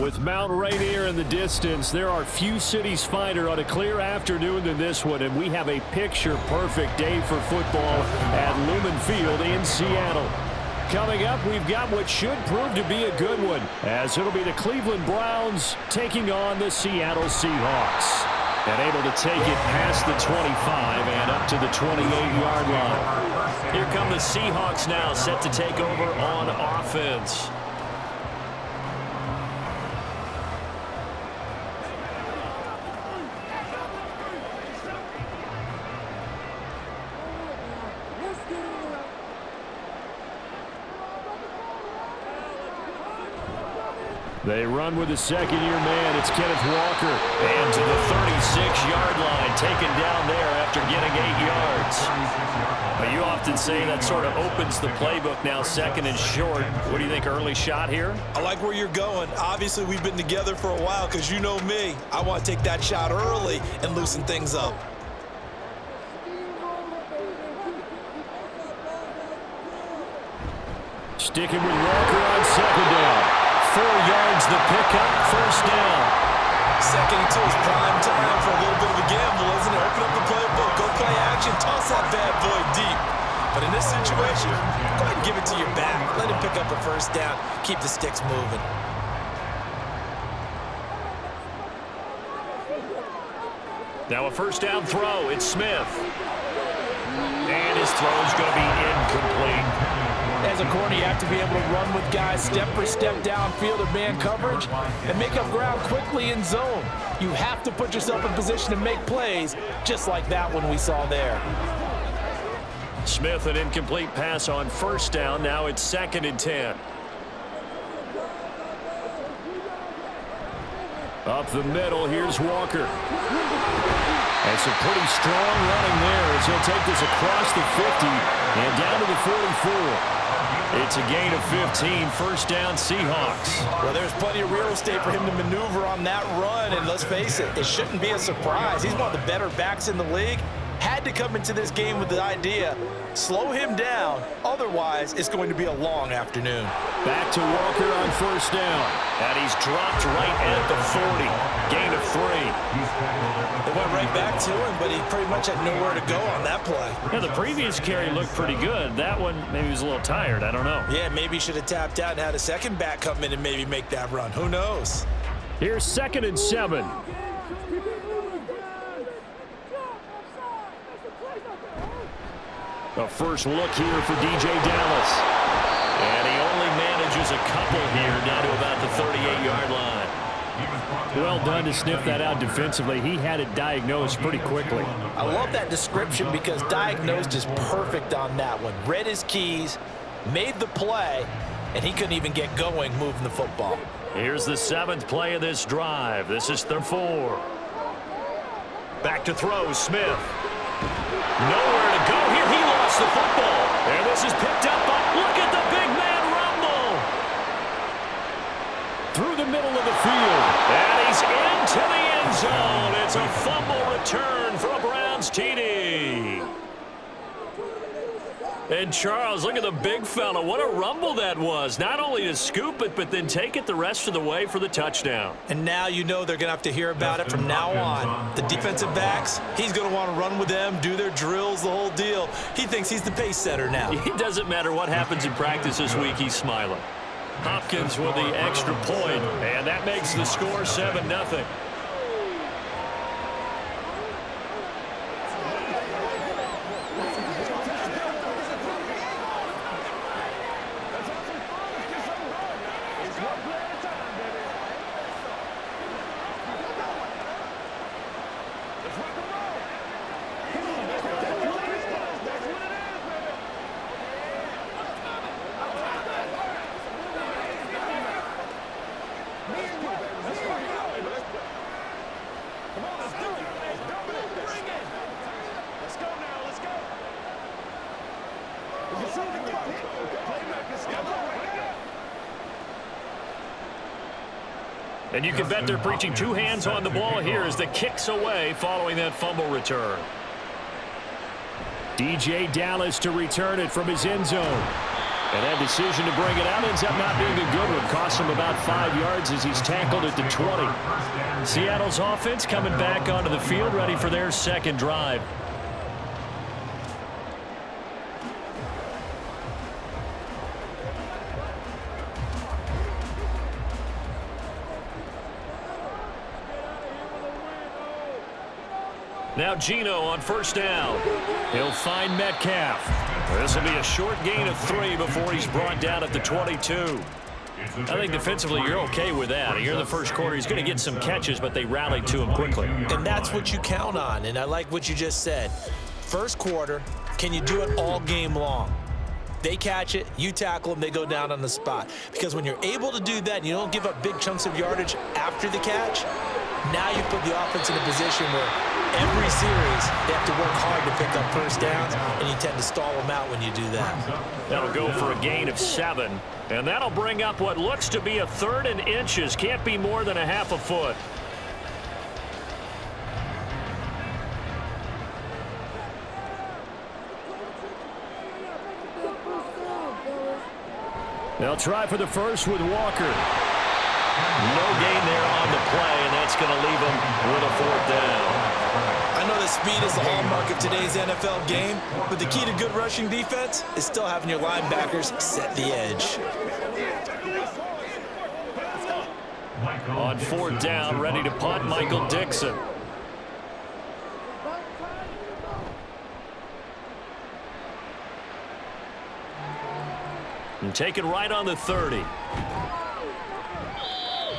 With Mount Rainier in the distance, there are few cities finer on a clear afternoon than this one, and we have a picture-perfect day for football at Lumen Field in Seattle. Coming up, we've got what should prove to be a good one, as it'll be the Cleveland Browns taking on the Seattle Seahawks. And able to take it past the 25 and up to the 28-yard line. Here come the Seahawks now, set to take over on offense. They run with the second-year man. It's Kenneth Walker. And to the 36-yard line, taken down there after getting 8 yards. But you often say that sort of opens the playbook now, second and short. What do you think, early shot here? I like where you're going. Obviously, we've been together for a while because you know me. I want to take that shot early and loosen things up. Sticking with Walker on second down. 4 yards the pickup, first down. Second and 2 is prime time for a little bit of a gamble, isn't it? Open up the playbook, go play action, toss that bad boy deep. But in this situation, go ahead and give it to your back. Let him pick up a first down, keep the sticks moving. Now a first down throw, it's Smith. And his throw is going to be incomplete. As a corner, you have to be able to run with guys step for step downfield or man coverage and make up ground quickly in zone. You have to put yourself in position to make plays, just like that one we saw there. Smith, an incomplete pass on first down. Now it's 2nd and 10. Up the middle, here's Walker. And some pretty strong running there as he'll take this across the 50 and down to the 44. It's a gain of 15, first down Seahawks. Well, there's plenty of real estate for him to maneuver on that run, and let's face it, it shouldn't be a surprise. He's one of the better backs in the league. Had to come into this game with the idea, slow him down, otherwise it's going to be a long afternoon. Back to Walker on first down, and he's dropped right at the 40, gain of 3. They went right back to him, but he pretty much had nowhere to go on that play. Yeah, the previous carry looked pretty good. That one, maybe he was a little tired, I don't know. Yeah, maybe he should have tapped out and had a second back come in and maybe make that run. Who knows? Here's 2nd and 7. A first look here for DJ Dallas. And he only manages a couple here down to about the 38-yard line. Well done to sniff that out defensively. He had it diagnosed pretty quickly. I love that description because diagnosed is perfect on that one. Read his keys, made the play, and he couldn't even get going moving the football. Here's the 7th play of this drive. This is the 4. Back to throw, Smith. Nowhere to go here. He lost the football. And this is picked up by, look at the big man rumble. Through the middle of the field. And he's into the end zone. It's a fumble return for a Browns TD. And Charles, look at the big fella. What a rumble that was. Not only to scoop it, but then take it the rest of the way for the touchdown. And now you know they're going to have to hear about it from now on. The defensive backs, he's going to want to run with them, do their drills, the whole deal. He thinks he's the pace setter now. It doesn't matter what happens in practice this week, he's smiling. Hopkins with the extra point, and that makes the score 7-0. And you can bet they're preaching two hands on the ball here as the kick's away following that fumble return. DJ Dallas to return it from his end zone. And that decision to bring it out ends up not being a good one. Costs him about 5 yards as he's tackled at the 20. Seattle's offense coming back onto the field, ready for their second drive. Now Geno on first down. He'll find Metcalf. This will be a short gain of 3 before he's brought down at the 22. I think defensively you're okay with that. Here in the first quarter, he's going to get some catches, but they rallied to him quickly. And that's what you count on, and I like what you just said. First quarter, can you do it all game long? They catch it, you tackle them, they go down on the spot. Because when you're able to do that and you don't give up big chunks of yardage after the catch, now you put the offense in a position where every series they have to work hard to pick up first downs, and you tend to stall them out when you do that. That'll go for a gain of 7, and that'll bring up what looks to be a 3rd and inches. Can't be more than a half a foot. They'll try for the first with Walker. No gain there on the play, and that's going to leave him with a 4th down. I know that speed is the hallmark of today's NFL game, but the key to good rushing defense is still having your linebackers set the edge. On 4th down, ready to punt, Michael Dixon. And take it right on the 30.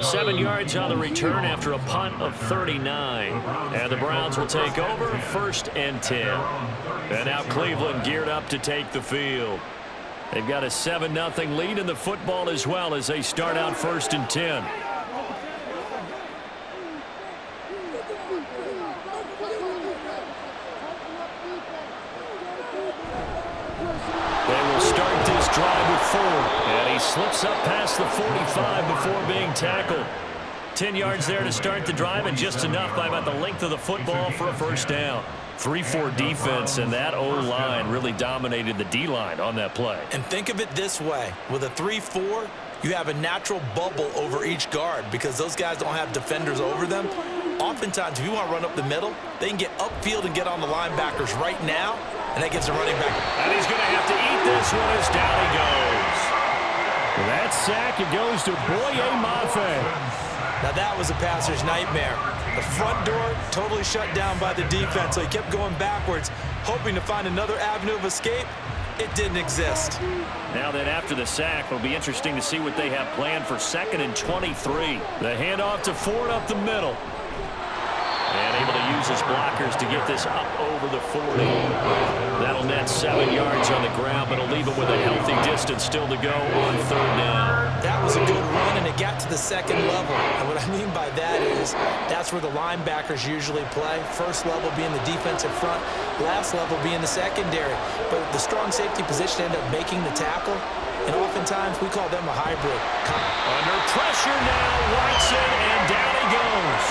7 yards on the return after a punt of 39. And the Browns will take over, 1st and 10. And now Cleveland geared up to take the field. They've got a 7-0 lead in the football as well as they start out 1st and 10. They will start this drive with 4. And he slips up past the 45 before being tackled. 10 yards there to start the drive, and just enough by about the length of the football for a 1st down. 3-4 defense, and that O-line really dominated the D-line on that play. And think of it this way. With a 3-4, you have a natural bubble over each guard because those guys don't have defenders over them. Oftentimes, if you want to run up the middle, they can get upfield and get on the linebackers right now, and that gives the running back. And he's going to have to eat this one as down he goes. With that sack, it goes to Boye Mafe. Now that was a passer's nightmare. The front door totally shut down by the defense, so he kept going backwards, hoping to find another avenue of escape. It didn't exist. Now then, after the sack, it'll be interesting to see what they have planned for 2nd and 23. The handoff to Ford up the middle. And able to use his blockers to get this up over the 40. That'll net 7 yards on the ground, but it'll leave him with a healthy distance still to go on 3rd down. That was a good run, and it got to the 2nd level. And what I mean by that is that's where the linebackers usually play. First level being the defensive front, last level being the secondary. But the strong safety position ended up making the tackle, and oftentimes we call them a hybrid. Under pressure now, Watson, and down he goes.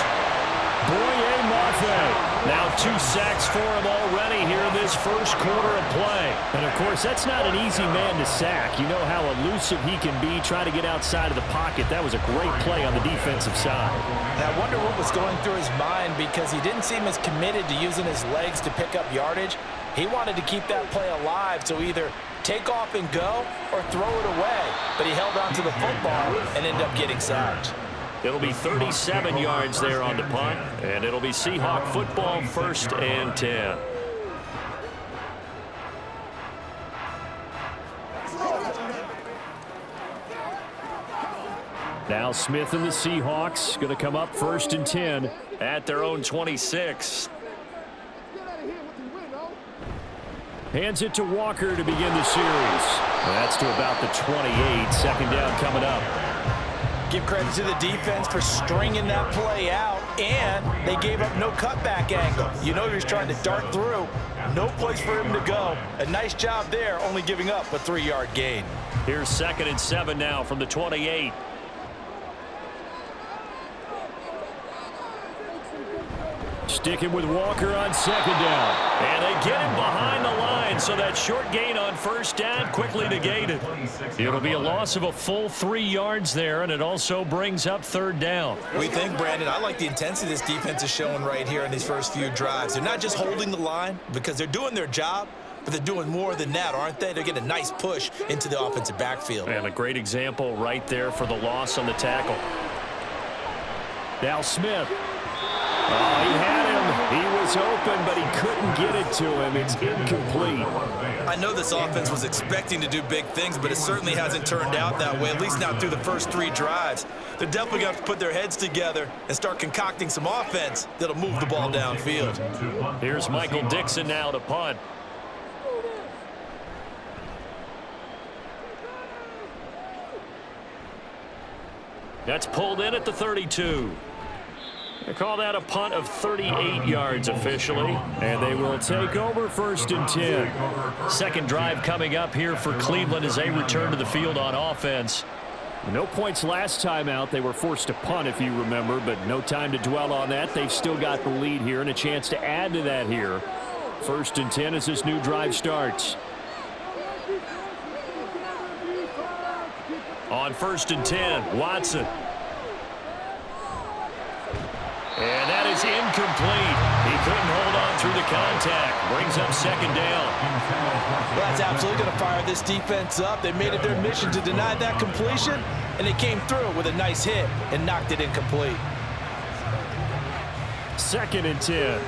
Boye Mafe. Now 2 sacks for him already here in this first quarter of play. And, of course, that's not an easy man to sack. You know how elusive he can be trying to get outside of the pocket. That was a great play on the defensive side. And I wonder what was going through his mind because he didn't seem as committed to using his legs to pick up yardage. He wanted to keep that play alive, so either take off and go or throw it away. But he held on to the football and ended up getting sacked. It'll be 37 yards there on the punt, and it'll be Seahawk football, 1st and 10. Now Smith and the Seahawks going to come up 1st and 10 at their own 26. Hands it to Walker to begin the series. That's to about the 28. 2nd down coming up. Give credit to the defense for stringing that play out, and they gave up no cutback angle. You know he was trying to dart through. No place for him to go. A nice job there, only giving up a 3-yard gain. Here's 2nd and 7 now from the 28. Sticking with Walker on second down. And they get him behind the line, so that short gain on first down quickly negated. It'll be a loss of a full 3 yards there, and it also brings up third down. We think, Brandon, I like the intensity this defense is showing right here in these first few drives. They're not just holding the line because they're doing their job, but they're doing more than that, aren't they? They're getting a nice push into the offensive backfield. And a great example right there for the loss on the tackle. Now Smith. Oh, he had him. He was open, but he couldn't get it to him. It's incomplete. I know this offense was expecting to do big things, but it certainly hasn't turned out that way, at least not through the first 3 drives. They're definitely going to have to put their heads together and start concocting some offense that'll move the ball downfield. Here's Michael Dixon now to punt. That's pulled in at the 32. They call that a punt of 38 yards officially, and they will take over 1st and 10. Second drive coming up here for Cleveland as they return to the field on offense. No points last time out. They were forced to punt, if you remember, but no time to dwell on that. They've still got the lead here and a chance to add to that here. 1st and 10 as this new drive starts. On 1st and 10, Watson. And that is incomplete. He couldn't hold on through the contact. Brings up second down. Well, that's absolutely going to fire this defense up. They made it their mission to deny that completion, and they came through with a nice hit and knocked it incomplete. 2nd and 10.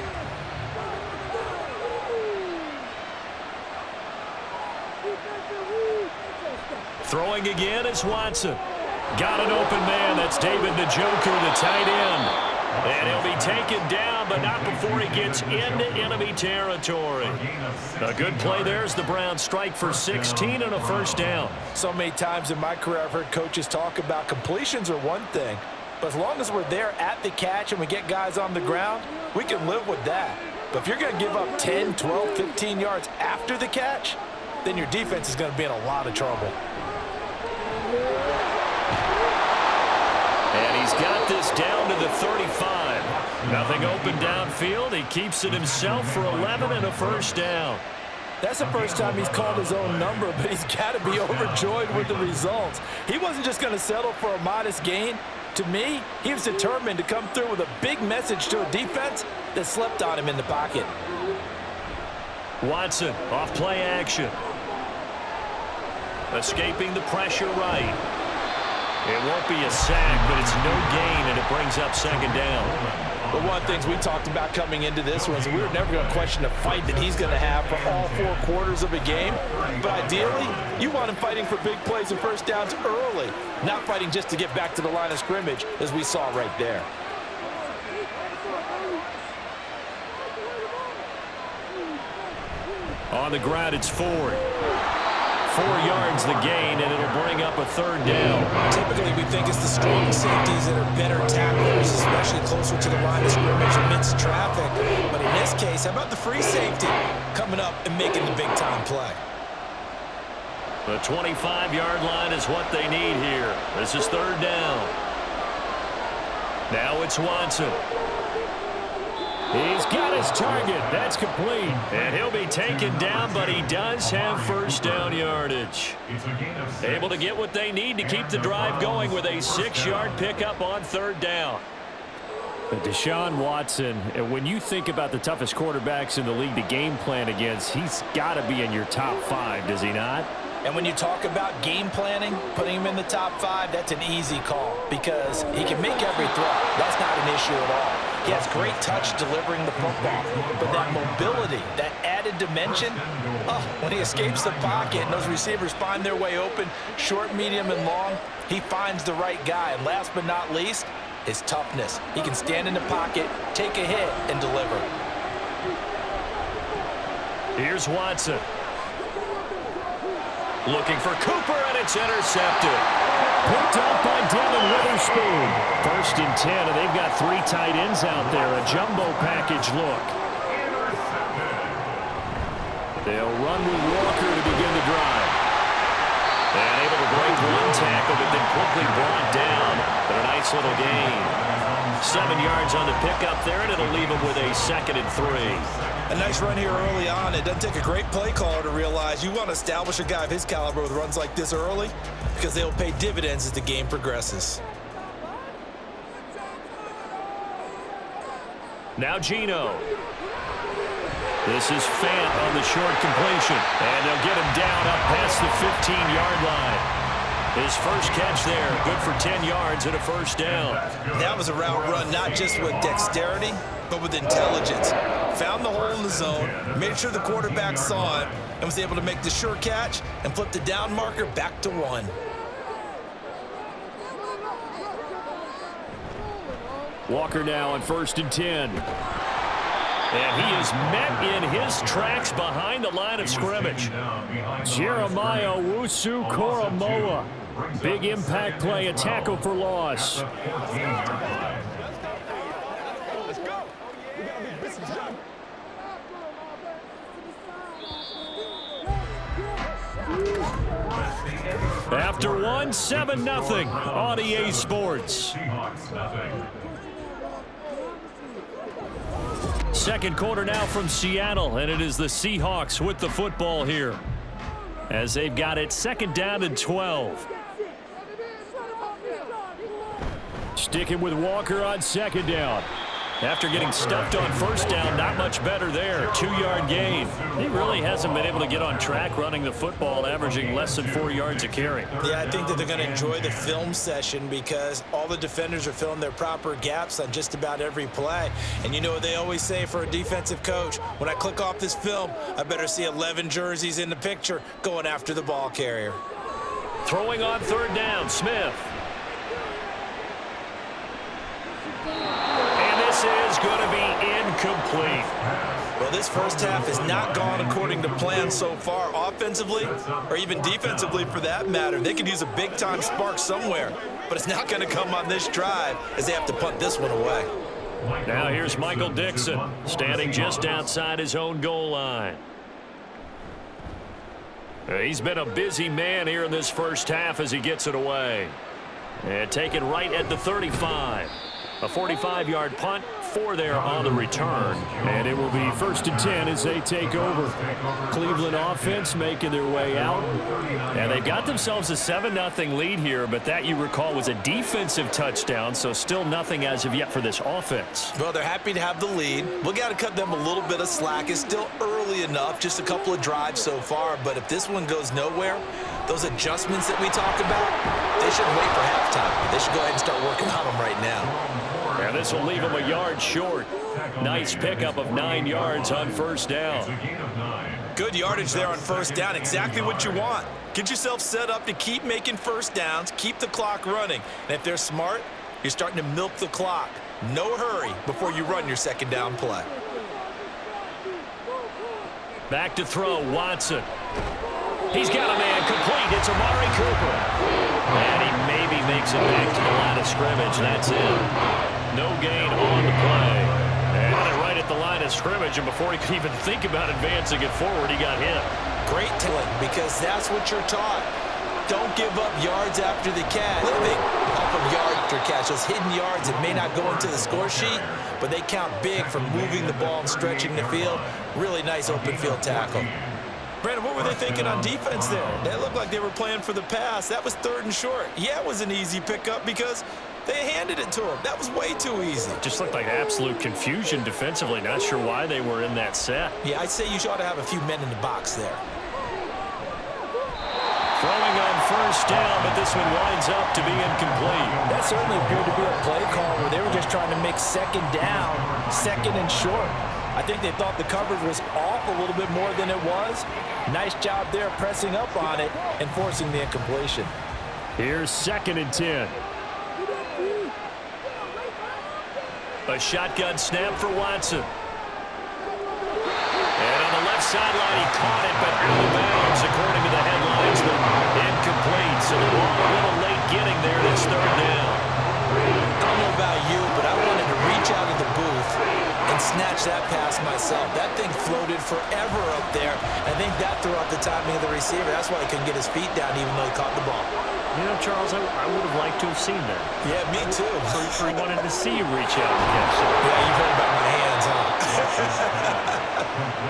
Throwing again is Watson. Got an open man. That's David Njoku, the tight end. And he'll be taken down, but not before he gets into enemy territory. A good play there as the Browns strike for 16 and a first down. So many times in my career I've heard coaches talk about completions are one thing, but as long as we're there at the catch and we get guys on the ground, we can live with that. But if you're going to give up 10, 12, 15 yards after the catch, then your defense is going to be in a lot of trouble. And he's got this down to the 35. Nothing open downfield. He keeps it himself for 11 and a first down. That's the first time he's called his own number, but he's got to be overjoyed with the results. He wasn't just going to settle for a modest gain. To me, he was determined to come through with a big message to a defense that slept on him in the pocket. Watson off play action. Escaping the pressure right. It won't be a sack, but it's no gain, and it brings up second down. But one of the things we talked about coming into this was we were never going to question the fight that he's going to have for all 4 quarters of a game. But ideally, you want him fighting for big plays and first downs early, not fighting just to get back to the line of scrimmage, as we saw right there. On the ground, it's Ford. 4 yards the gain, and it'll bring up a third down. Typically, we think it's the strong safeties that are better tacklers, especially closer to the line of scrimmage amidst traffic. But in this case, how about the free safety coming up and making the big-time play? The 25-yard line is what they need here. This is third down. Now it's Watson. He's got his target. That's complete. And he'll be taken down, but he does have first down yardage. Able to get what they need to keep the drive going with a 6-yard pickup on third down. Deshaun Watson, when you think about the toughest quarterbacks in the league to game plan against, he's got to be in your top 5, does he not? And when you talk about game planning, putting him in the top 5, that's an easy call because he can make every throw. That's not an issue at all. He has great touch delivering the football, but that mobility, that added dimension, when he escapes the pocket and those receivers find their way open, short, medium, and long, he finds the right guy. And last but not least, his toughness. He can stand in the pocket, take a hit, and deliver. Here's Watson. Looking for Cooper, and it's intercepted. Picked up by Devin Witherspoon. 1st and 10, and they've got 3 tight ends out there. A jumbo package look. They'll run with Walker to begin the drive. And able to break one tackle, but then quickly brought down. But a nice little gain. 7 yards on the pickup there, and it'll leave him with a 2nd and 3. A nice run here early on. It doesn't take a great play caller to realize you want to establish a guy of his caliber with runs like this early because they'll pay dividends as the game progresses. Now Geno. This is Fant on the short completion, and they'll get him down up past the 15-yard line. His first catch there, good for 10 yards and a first down. That was a route run not just with dexterity, but with intelligence. Found the hole in the zone, made sure the quarterback saw it, and was able to make the sure catch and flip the down marker back to 1. Walker now on 1st and 10. And he is met in his tracks behind the line of scrimmage. Jeremiah Owusu-Koramoah. Big impact play, a tackle for loss. After 1, 7-0 on EA Sports. Second quarter now from Seattle, and it is the Seahawks with the football here as they've got it 2nd down and 12. Sticking with Walker on 2nd down. After getting stuffed on 1st down, not much better there. 2-yard gain. He really hasn't been able to get on track running the football, averaging less than 4 yards a carry. Yeah, I think that they're going to enjoy the film session because all the defenders are filling their proper gaps on just about every play. And you know what they always say for a defensive coach, when I click off this film, I better see 11 jerseys in the picture going after the ball carrier. Throwing on 3rd down, Smith. This is going to be incomplete. Well, this first half has not gone according to plan so far, offensively or even defensively for that matter. They could use a big-time spark somewhere, but it's not going to come on this drive as they have to punt this one away. Now here's Michael Dixon standing just outside his own goal line. He's been a busy man here in this first half as he gets it away. And taken right at the 35. A 45-yard punt, 4 there on the return. And it will be 1st and 10 as they take over. Cleveland offense making their way out. And they've got themselves a 7-0 lead here, but that, you recall, was a defensive touchdown, so still nothing as of yet for this offense. Well, they're happy to have the lead. We got to cut them a little bit of slack. It's still early enough, just a couple of drives so far, but if this one goes nowhere, those adjustments that we talk about, they shouldn't wait for halftime. They should go ahead and start working on them right now. And this will leave him a yard short. Nice pickup of 9 yards on 1st down. Good yardage there on 1st down. Exactly what you want. Get yourself set up to keep making 1st downs, keep the clock running. And if they're smart, you're starting to milk the clock. No hurry before you run your 2nd down play. Back to throw, Watson. He's got a man complete. It's Amari Cooper. And he maybe makes it back to the line of scrimmage. That's it. No gain on the play. And right at the line of scrimmage, and before he could even think about advancing it forward, he got hit. Great talent, because that's what you're taught. Don't give up yards after the catch. Living off of yard after catch. Those hidden yards that may not go into the score sheet, but they count big for moving the ball and stretching the field. Really nice open field tackle. Brandon, what were they thinking on defense there? They looked like they were playing for the pass. That was 3rd and short. Yeah, it was an easy pickup because they handed it to him. That was way too easy. Just looked like absolute confusion defensively. Not sure why they were in that set. Yeah, I'd say you ought to have a few men in the box there. Throwing on 1st down, but this one winds up to be incomplete. That certainly appeared to be a play call where they were just trying to make 2nd down, 2nd and short. I think they thought the coverage was off a little bit more than it was. Nice job there pressing up on it and forcing the incompletion. Here's 2nd and 10. A shotgun snap for Watson. And on the left sideline, he caught it, but out of bounds, according to the headlines. But incomplete, so the ball a little late getting there, and it's 3rd down. I don't know about you, but I wanted to reach out of the booth and snatch that pass myself. That thing floated forever up there. I think that threw out the timing of the receiver. That's why he couldn't get his feet down even though he caught the ball. You know, Charles, I would have liked to have seen that. Yeah, me too. I wanted to see you reach out and catch it. Yeah, you've heard about my hands, huh?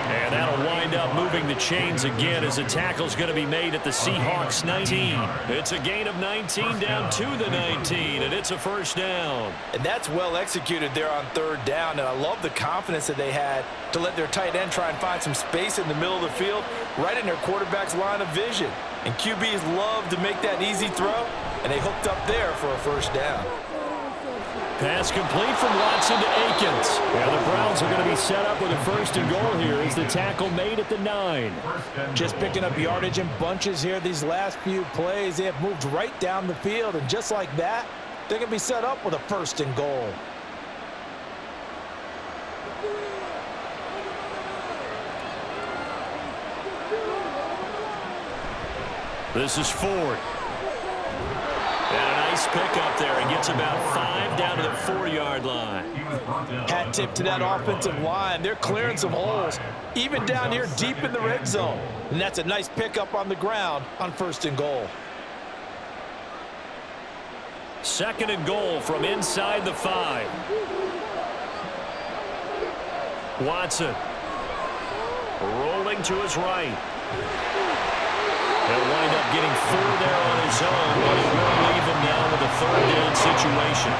And that'll wind up moving the chains again as the tackle's going to be made at the Seahawks 19. It's a gain of 19 down to the 19, and it's a first down. And that's well executed there on third down, and I love the confidence that they had to let their tight end try and find some space in the middle of the field, right in their quarterback's line of vision. And QBs love to make that easy throw, and they hooked up there for a first down. Pass complete from Watson to Akins. And the Browns are going to be set up with a first and goal here as the tackle made at the 9. Just picking up yardage in bunches here these last few plays. They have moved right down the field, and just like that, they're going to be set up with a first and goal. This is Ford. And a nice pick up there. He gets about 5 down to the 4-yard line. Hat tip to that offensive line. They're clearing some holes, even down here deep in the red zone. And that's a nice pickup on the ground on first and goal. Second and goal from inside the 5. Watson. Rolling to his right. He'll wind up getting 4 there on his own, but he will leave him now with a third down situation.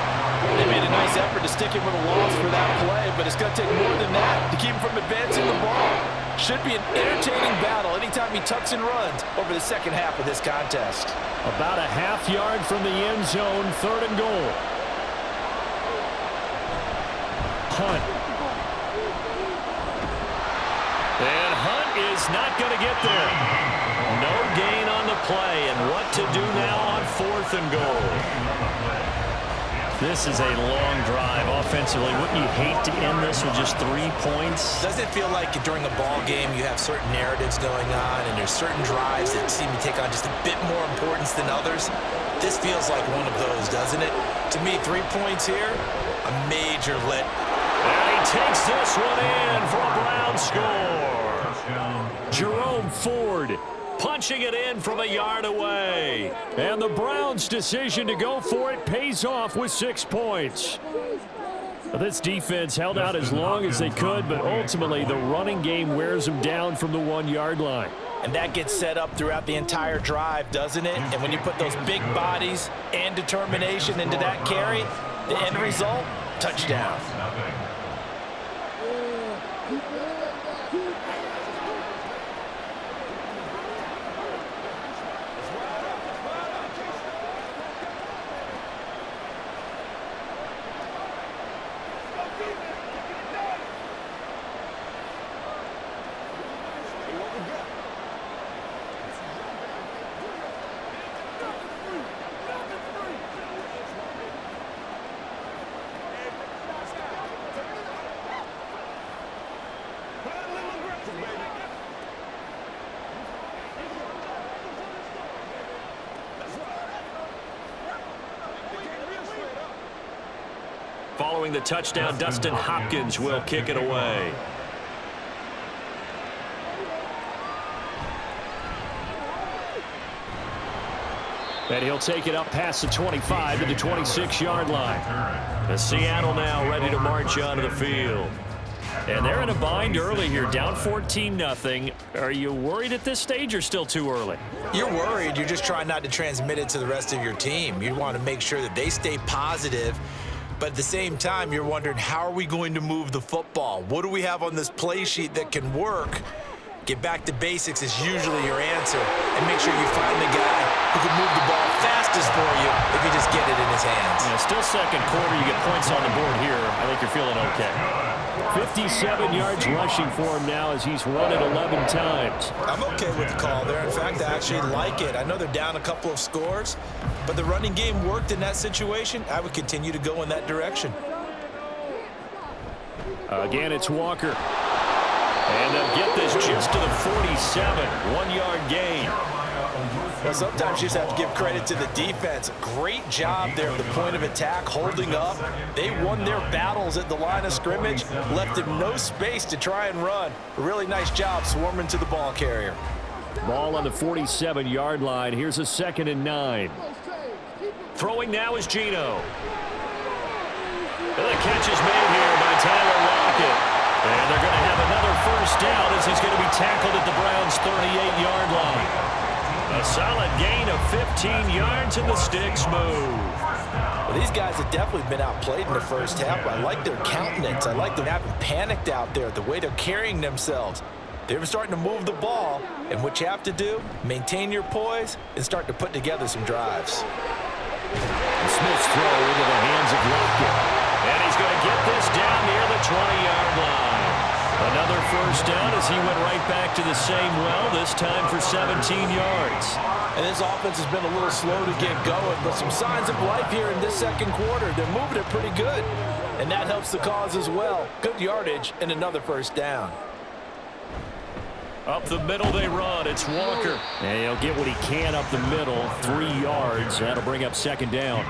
They made a nice effort to stick him with a loss for that play, but it's going to take more than that to keep him from advancing the ball. Should be an entertaining battle anytime he tucks and runs over the second half of this contest. About a half yard from the end zone, third and goal. Hunt. And Hunt is not going to get there. No gain on the play, and what to do now on fourth and goal. This is a long drive offensively. Wouldn't you hate to end this with just 3 points? Doesn't it feel like during a ball game you have certain narratives going on and there's certain drives that seem to take on just a bit more importance than others? This feels like one of those, doesn't it? To me, 3 points here, a major lift. And he takes this one in for a Brown score. Jerome Ford punching it in from a yard away. And the Browns' decision to go for it pays off with 6 points. This defense held out as long as they could, but ultimately the running game wears them down from the 1-yard line. And that gets set up throughout the entire drive, doesn't it? And when you put those big bodies and determination into that carry, the end result, touchdown. Following the touchdown, Dustin Hopkins will kick it away. And he'll take it up past the 25 to the 26-yard line. The Seattle now ready to march onto the field. And they're in a bind early here, down 14-0. Are you worried at this stage or still too early? You're worried. You're just trying not to transmit it to the rest of your team. You want to make sure that they stay positive. But at the same time, you're wondering, how are we going to move the football? What do we have on this play sheet that can work? Get back to basics is usually your answer. And make sure you find the guy who can move the ball fastest for you if you just get it in his hands. Yeah, still second quarter. You get points on the board here. I think you're feeling okay. 57 yards rushing for him now as he's run it 11 times. I'm okay with the call there. In fact, I actually like it. I know they're down a couple of scores, but the running game worked in that situation. I would continue to go in that direction. Again, it's Walker. And they'll get this just to the 47. 1-yard gain. Well, sometimes you just have to give credit to the defense. Great job there at the point of attack, holding up. They won their battles at the line of scrimmage, left him no space to try and run. A really nice job swarming to the ball carrier. Ball on the 47-yard line. Here's a 2nd and 9. Throwing now is Geno. The catch is made here by Tyler Lockett. And they're going to have another first down as he's going to be tackled at the Browns' 38-yard line. A solid gain of 15 yards, and the sticks move. Well, these guys have definitely been outplayed in the first half. I like their countenance. I like them having panicked out there, the way they're carrying themselves. They're starting to move the ball, and what you have to do, maintain your poise and start to put together some drives. Smith's throw into the hands of Lockett. And he's going to get this down near the 20-yard line. Another first down as he went right back to the same well, this time for 17 yards. And this offense has been a little slow to get going, but some signs of life here in this second quarter. They're moving it pretty good, and that helps the cause as well. Good yardage and another first down. Up the middle they run. It's Walker. And he'll get what he can up the middle. 3 yards. That'll bring up 2nd down.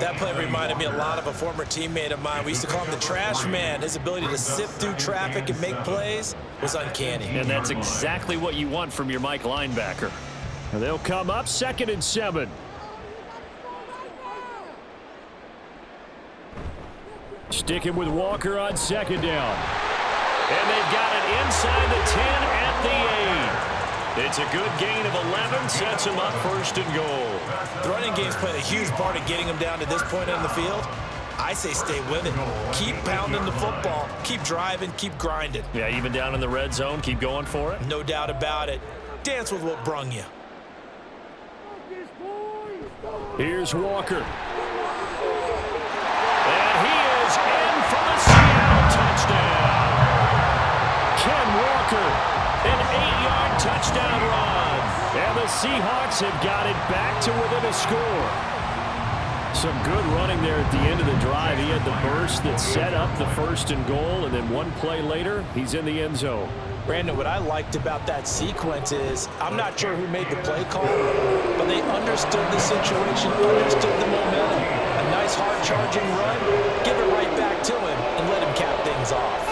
That play reminded me a lot of a former teammate of mine. We used to call him the trash man. His ability to sift through traffic and make plays was uncanny. And that's exactly what you want from your Mike linebacker. And they'll come up 2nd and 7. Sticking with Walker on 2nd down. And they've got it inside the 10 at the 8. It's a good gain of 11, sets them up 1st and goal. The running game's played a huge part in getting them down to this point on the field. I say stay with it. Keep pounding the football. Keep driving. Keep grinding. Yeah, even down in the red zone, keep going for it. No doubt about it. Dance with what brung you. Here's Walker. And he is in for the Seattle touchdown. Ken Walker, an 8-yard touchdown run. And the Seahawks have got it back to within a score. Some good running there at the end of the drive. He had the burst that set up the 1st and goal, and then one play later, he's in the end zone. Brandon, what I liked about that sequence is I'm not sure who made the play call, but they understood the situation, understood the momentum. A nice hard-charging run, give it right back to him, and let him cap things off.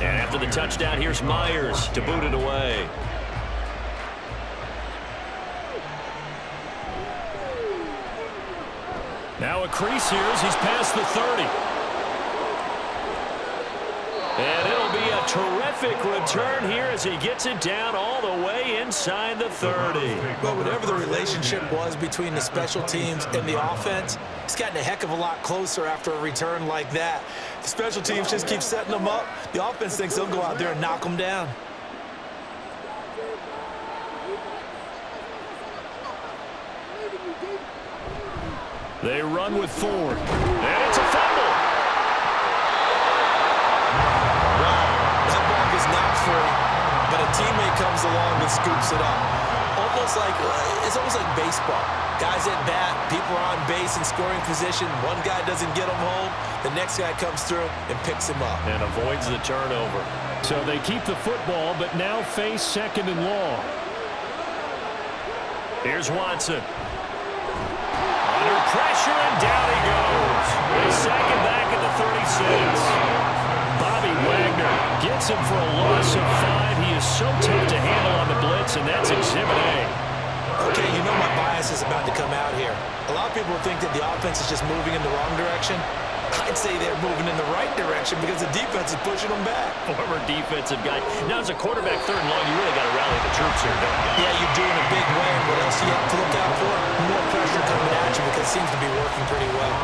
And after the touchdown, here's Myers to boot it away. Now a crease here as he's past the 30. And it'll be a terrific return here as he gets it down all the way inside the 30. But whatever the relationship was between the special teams and the offense, it's gotten a heck of a lot closer after a return like that. The special teams just keep setting them up. The offense thinks they'll go out there and knock them down. They run with Ford. And it's a fumble. Wow, that ball is not free, but a teammate comes along and scoops it up. It's almost like baseball. Guys at bat, people are on base in scoring position. One guy doesn't get him home. The next guy comes through and picks him up. And avoids the turnover. So they keep the football, but now face 2nd and long. Here's Watson. Under pressure, and down he goes. They sack him back at the 36. Bobby Wagner gets him for a loss of 5. He is so tough to handle on the blitz, and that's Exhibit A. Okay, you know my bias is about to come out here. A lot of people think that the offense is just moving in the wrong direction. I'd say they're moving in the right direction because the defense is pushing them back. Former defensive guy. Now, as a quarterback 3rd and long, you really got to rally the troops here, don't you? Yeah, you do in a big way. And what else do you have to look out for? More pressure coming at you because it seems to be working pretty well.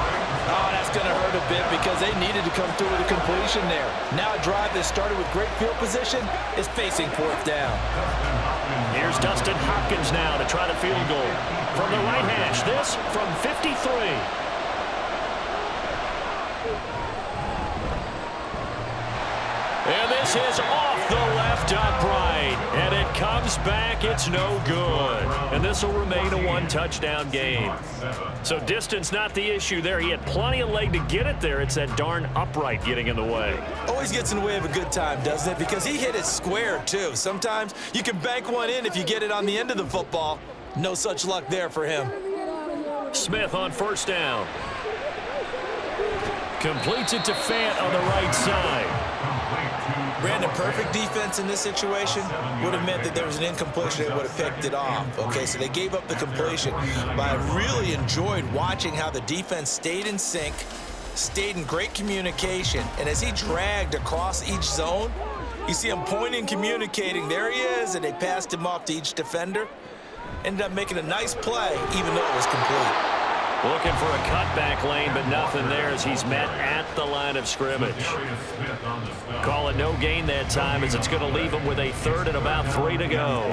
Oh, that's going to hurt a bit because they needed to come through with a completion there. Now a drive that started with great field position is facing 4th down. Here's Dustin Hopkins now to try the field goal. From the right hash, this from 53. This is off the left upright, and it comes back. It's no good. And this will remain a one-touchdown game. So distance not the issue there. He had plenty of leg to get it there. It's that darn upright getting in the way. Always gets in the way of a good time, doesn't it? Because he hit it square, too. Sometimes you can bank one in if you get it on the end of the football. No such luck there for him. Smith on first down. Completes it to Fant on the right side. Brandon, perfect defense in this situation would have meant that there was an incompletion. They would have picked it off. Okay, so they gave up the completion. But I really enjoyed watching how the defense stayed in sync, stayed in great communication. And as he dragged across each zone, you see him pointing, communicating. There he is, and they passed him off to each defender. Ended up making a nice play, even though it was complete. Looking for a cutback lane, but nothing there as he's met at the line of scrimmage. Call it no gain that time as it's going to leave him with a third and about 3 to go.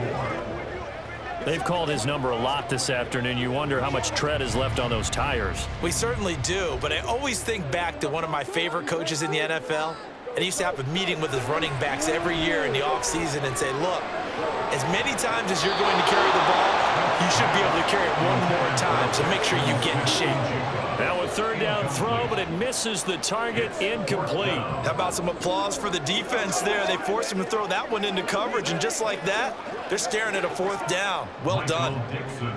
They've called his number a lot this afternoon. You wonder how much tread is left on those tires. We certainly do, but I always think back to one of my favorite coaches in the NFL. And he used to have a meeting with his running backs every year in the offseason and say, look, as many times as you're going to carry the ball, you should be able to carry it one more time, so make sure you get in shape. Now a third down throw, but it misses the target, incomplete. How about some applause for the defense there? They forced him to throw that one into coverage, and just like that, they're staring at a fourth down. Well done.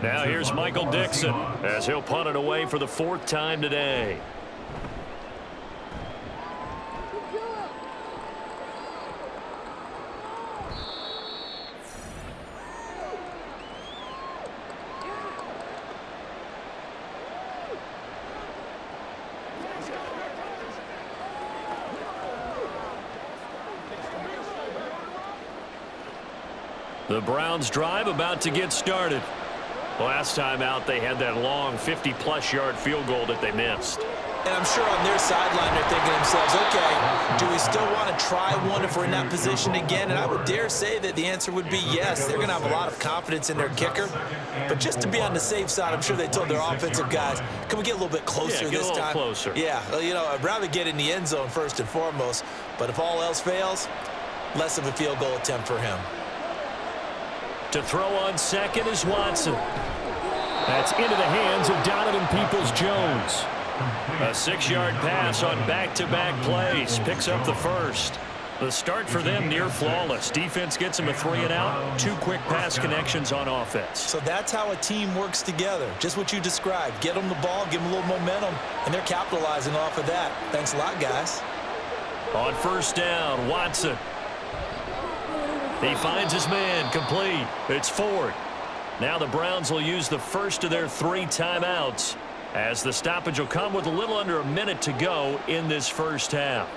Now here's Michael Dixon as he'll punt it away for the 4th time today. The Browns drive about to get started. Last time out, they had that long 50-plus yard field goal that they missed. And I'm sure on their sideline they're thinking to themselves, okay, do we still want to try one if we're in that position again? And I would dare say that the answer would be yes. They're going to have a lot of confidence in their kicker. But just to be on the safe side, I'm sure they told their offensive guys, can we get a little bit closer this time? Closer. Yeah, well, you know, I'd rather get in the end zone first and foremost. But if all else fails, less of a field goal attempt for him. To throw on second is Watson. That's into the hands of Donovan Peoples-Jones. A 6-yard pass on back-to-back plays. Picks up the first. The start for them near flawless. Defense gets them a 3 and out. 2 quick pass connections on offense. So that's how a team works together. Just what you described. Get them the ball, give them a little momentum, and they're capitalizing off of that. Thanks a lot, guys. On first down, Watson. He finds his man, complete. It's Ford. Now the Browns will use the first of their 3 timeouts as the stoppage will come with a little under a minute to go in this first half.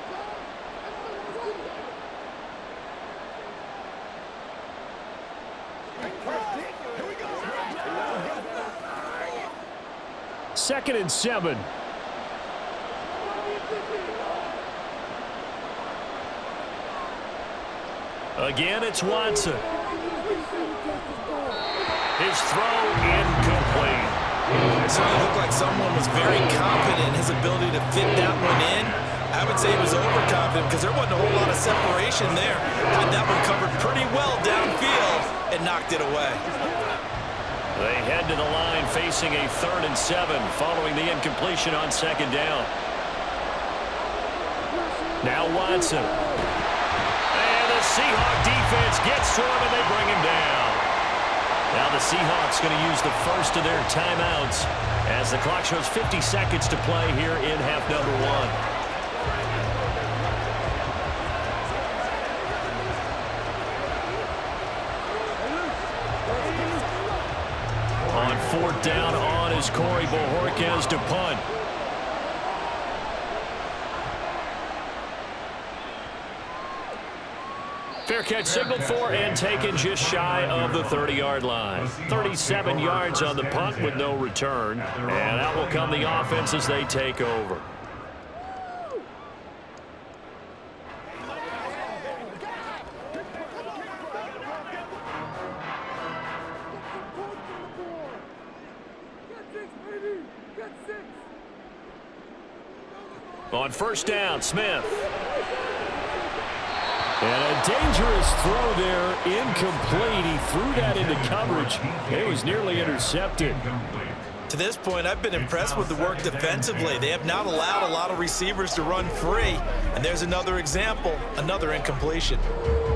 Second and 7. Again, it's Watson. His throw incomplete. So it looked like someone was very confident in his ability to fit that one in. I would say he was overconfident because there wasn't a whole lot of separation there. Had that one covered pretty well downfield and knocked it away. They head to the line facing a 3rd and 7 following the incompletion on second down. Now Watson. The Seahawks defense gets to him, and they bring him down. Now the Seahawks going to use the first of their timeouts as the clock shows 50 seconds to play here in half number 1. On 4th down on is Corey Bojorquez to punt. Fair catch signaled for and taken just shy of the 30-yard line. 37 yards on the punt with no return. And out will come the offense as they take over. On first down, Smith. And a dangerous throw there, incomplete. He threw that into coverage. It was nearly intercepted. To this point, I've been impressed with the work defensively. They have not allowed a lot of receivers to run free. And there's another example, another incompletion.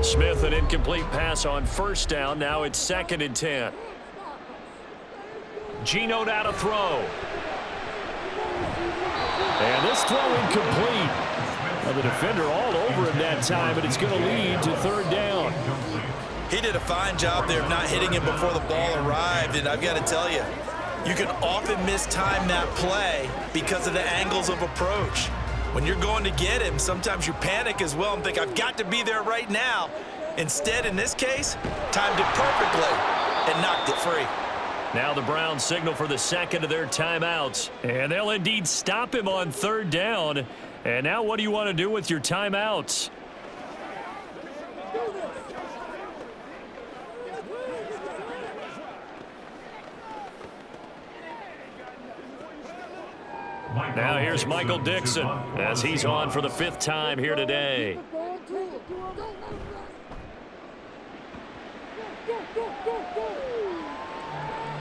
Smith, an incomplete pass on first down. Now it's 2nd and 10. Geno now to throw. And this throw incomplete. Well, the defender all over him that time, but it's going to lead to 3rd down. He did a fine job there of not hitting him before the ball arrived, and I've got to tell you, you can often mistime that play because of the angles of approach. When you're going to get him, sometimes you panic as well and think, I've got to be there right now. Instead, in this case, timed it perfectly and knocked it free. Now the Browns signal for the 2nd of their timeouts, and they'll indeed stop him on 3rd down. And now what do you want to do with your timeouts? Now here's Michael Dixon as he's on for the 5th time here today.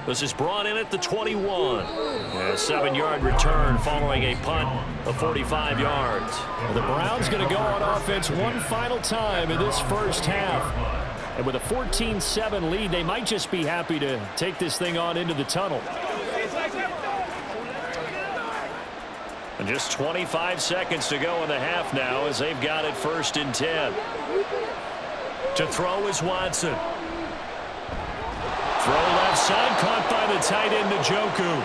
This is brought in at the 21. A 7-yard return following a punt of 45 yards. The Browns going to go on offense one final time in this first half. And with a 14-7 lead, they might just be happy to take this thing on into the tunnel. And just 25 seconds to go in the half now as they've got it 1st and 10. To throw is Watson. Throw left side, caught by the tight end, Njoku.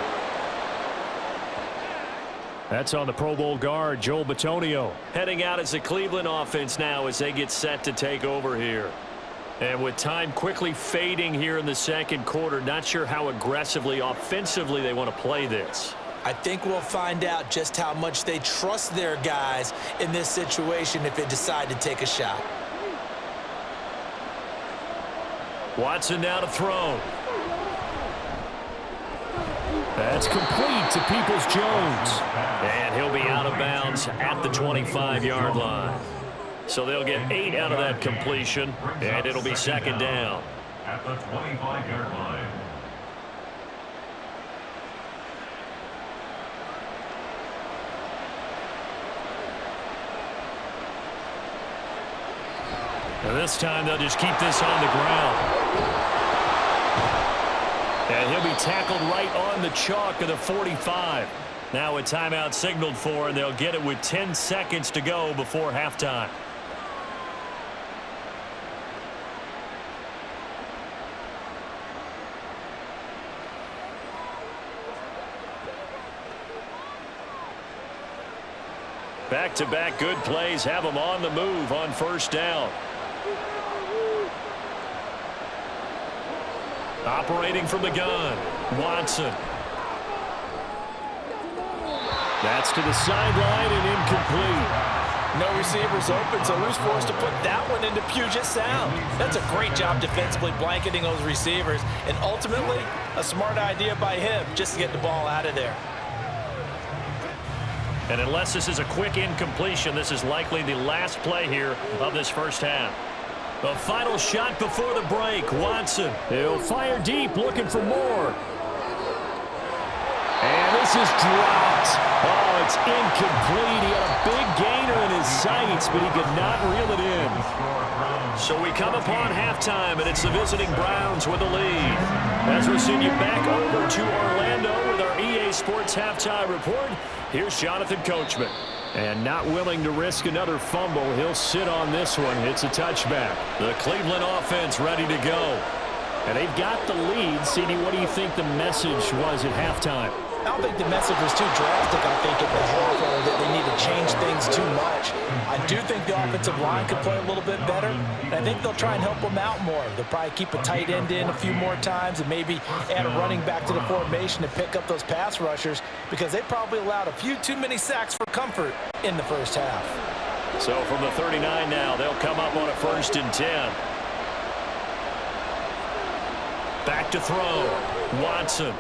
That's on the Pro Bowl guard, Joel Bitonio. Heading out as the Cleveland offense now as they get set to take over here. And with time quickly fading here in the 2nd quarter, not sure how aggressively, offensively they want to play this. I think we'll find out just how much they trust their guys in this situation if they decide to take a shot. Watson now to throw. That's complete to Peoples-Jones. And he'll be out of bounds at the 25-yard line. So they'll get 8 out of that completion, and it'll be 2nd down. At the 25-yard line. And this time they'll just keep this on the ground. And he'll be tackled right on the chalk of the 45. Now a timeout signaled for, and they'll get it with 10 seconds to go before halftime. Back-to-back good plays have them on the move on 1st down. Operating from the gun, Watson. That's to the sideline and incomplete. No receivers open, so who's forced to put that one into Puget Sound? That's a great job defensively blanketing those receivers, and ultimately a smart idea by him just to get the ball out of there. And unless this is a quick incompletion, this is likely the last play here of this first half. The final shot before the break, Watson. He'll fire deep, looking for more. And this is dropped. Oh, it's incomplete. He had a big gainer in his sights, but he could not reel it in. So we come upon halftime, and it's the visiting Browns with the lead. As we send you back over to Orlando with our EA Sports Halftime Report, here's Jonathan Coachman. And not willing to risk another fumble, he'll sit on this one. It's a touchback. The Cleveland offense ready to go. And they've got the lead. CD, what do you think the message was at halftime? I don't think the message was too drastic, I think, at the half, or that they need to change things too much. I do think the offensive line could play a little bit better, and I think they'll try and help them out more. They'll probably keep a tight end in a few more times and maybe add a running back to the formation to pick up those pass rushers, because they probably allowed a few too many sacks for comfort in the first half. So from the 39 now, they'll come up on a 1st and 10. Back to throw. Watson.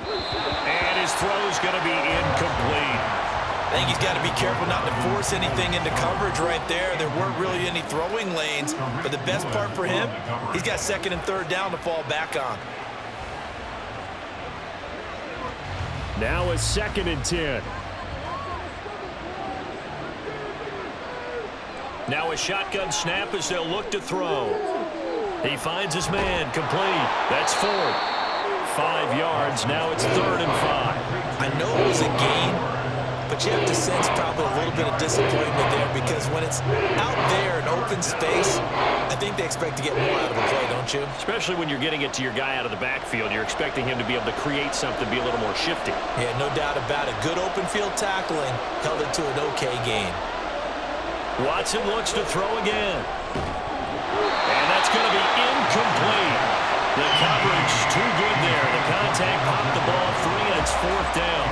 And his throw's going to be incomplete. I think he's got to be careful not to force anything into coverage right there. There weren't really any throwing lanes, but the best part for him, he's got second and third down to fall back on. Now a 2nd and 10. Now a shotgun snap as they'll look to throw. He finds his man, complete. That's 4. 5 yards, now it's 3rd and 5. I know it was a gain, but you have to sense probably a little bit of disappointment there because when it's out there in open space, I think they expect to get more out of the play, don't you? Especially when you're getting it to your guy out of the backfield. You're expecting him to be able to create something, be a little more shifty. Yeah, no doubt about it. Good open field tackling held it to an okay gain. Watson looks to throw again. And that's going to be incomplete. The coverage too good there. The contact popped the ball free, and it's 4th down.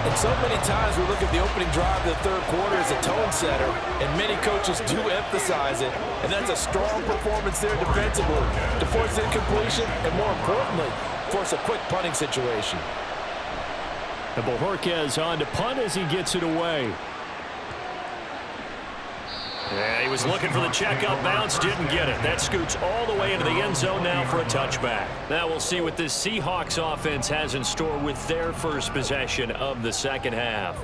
And so many times we look at the opening drive of the third quarter as a tone setter, and many coaches do emphasize it. And that's a strong performance there defensively to force incompletion and, more importantly, force a quick punting situation. And Bojorquez on to punt as he gets it away. Yeah, he was looking for the checkout bounce, didn't get it. That scoots all the way into the end zone now for a touchback. Now we'll see what this Seahawks offense has in store with their first possession of the second half.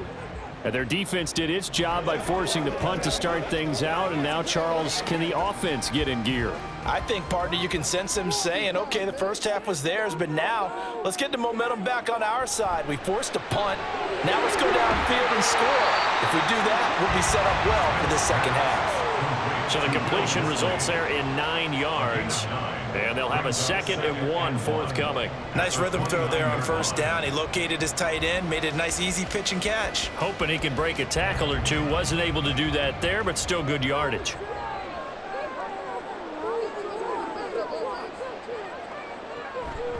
And their defense did its job by forcing the punt to start things out, and now, Charles, can the offense get in gear? I think, partner, you can sense them saying, okay, the first half was theirs, but now let's get the momentum back on our side. We forced a punt. Now let's go downfield and score. If we do that, we'll be set up well for the second half. So the completion results there in 9 yards, and they'll have a 2nd and 1 forthcoming. Nice rhythm throw there on first down. He located his tight end, made it a nice, easy pitch and catch. Hoping he can break a tackle or two. Wasn't able to do that there, but still good yardage.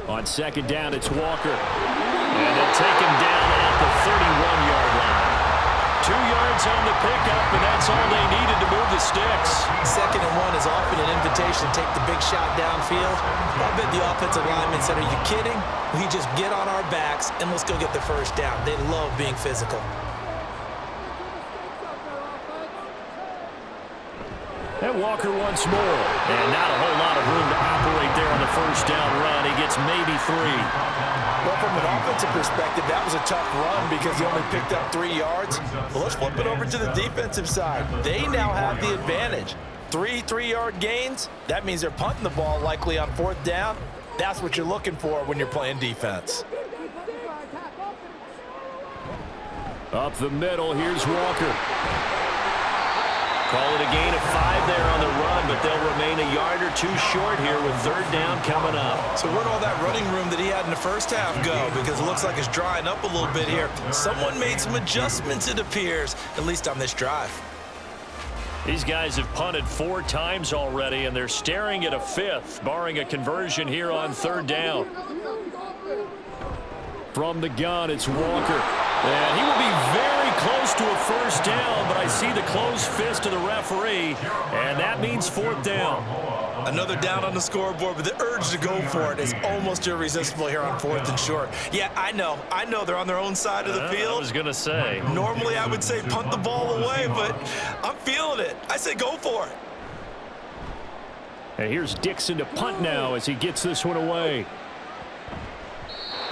On 2nd down, it's Walker. And they'll take him down at the 31-yard line. 2 yards on the pickup, and that's all they needed to move the sticks. 2nd and 1 is often an invitation to take the big shot downfield. I bet the offensive lineman said, are you kidding? We just get on our backs, and let's go get the first down. They love being physical. And Walker once more. And not a whole lot of room to operate there on the first down run. He gets maybe 3. Well, from an offensive perspective, that was a tough run because he only picked up 3 yards. Well, let's flip it over to the defensive side. They now have the advantage. 3 3-yard gains. That means they're punting the ball likely on 4th down. That's what you're looking for when you're playing defense. Up the middle, here's Walker. Call it a gain of 5 there on the run, but they'll remain a yard or 2 short here with 3rd down coming up. So where'd all that running room that he had in the first half go? Because it looks like it's drying up a little bit here. Someone made some adjustments, it appears, at least on this drive. These guys have punted 4 times already, and they're staring at a 5th, barring a conversion here on 3rd down. From the gun, it's Walker. And he will be very close to a first down, but I see the closed fist of the referee, and that means 4th down. Another down on the scoreboard, but the urge to go for it is almost irresistible here on 4th and short. Yeah, I know they're on their own side of the field. I was going to say. Normally I would say punt the ball away, but I'm feeling it. I say go for it. And here's Dixon to punt now as he gets this one away.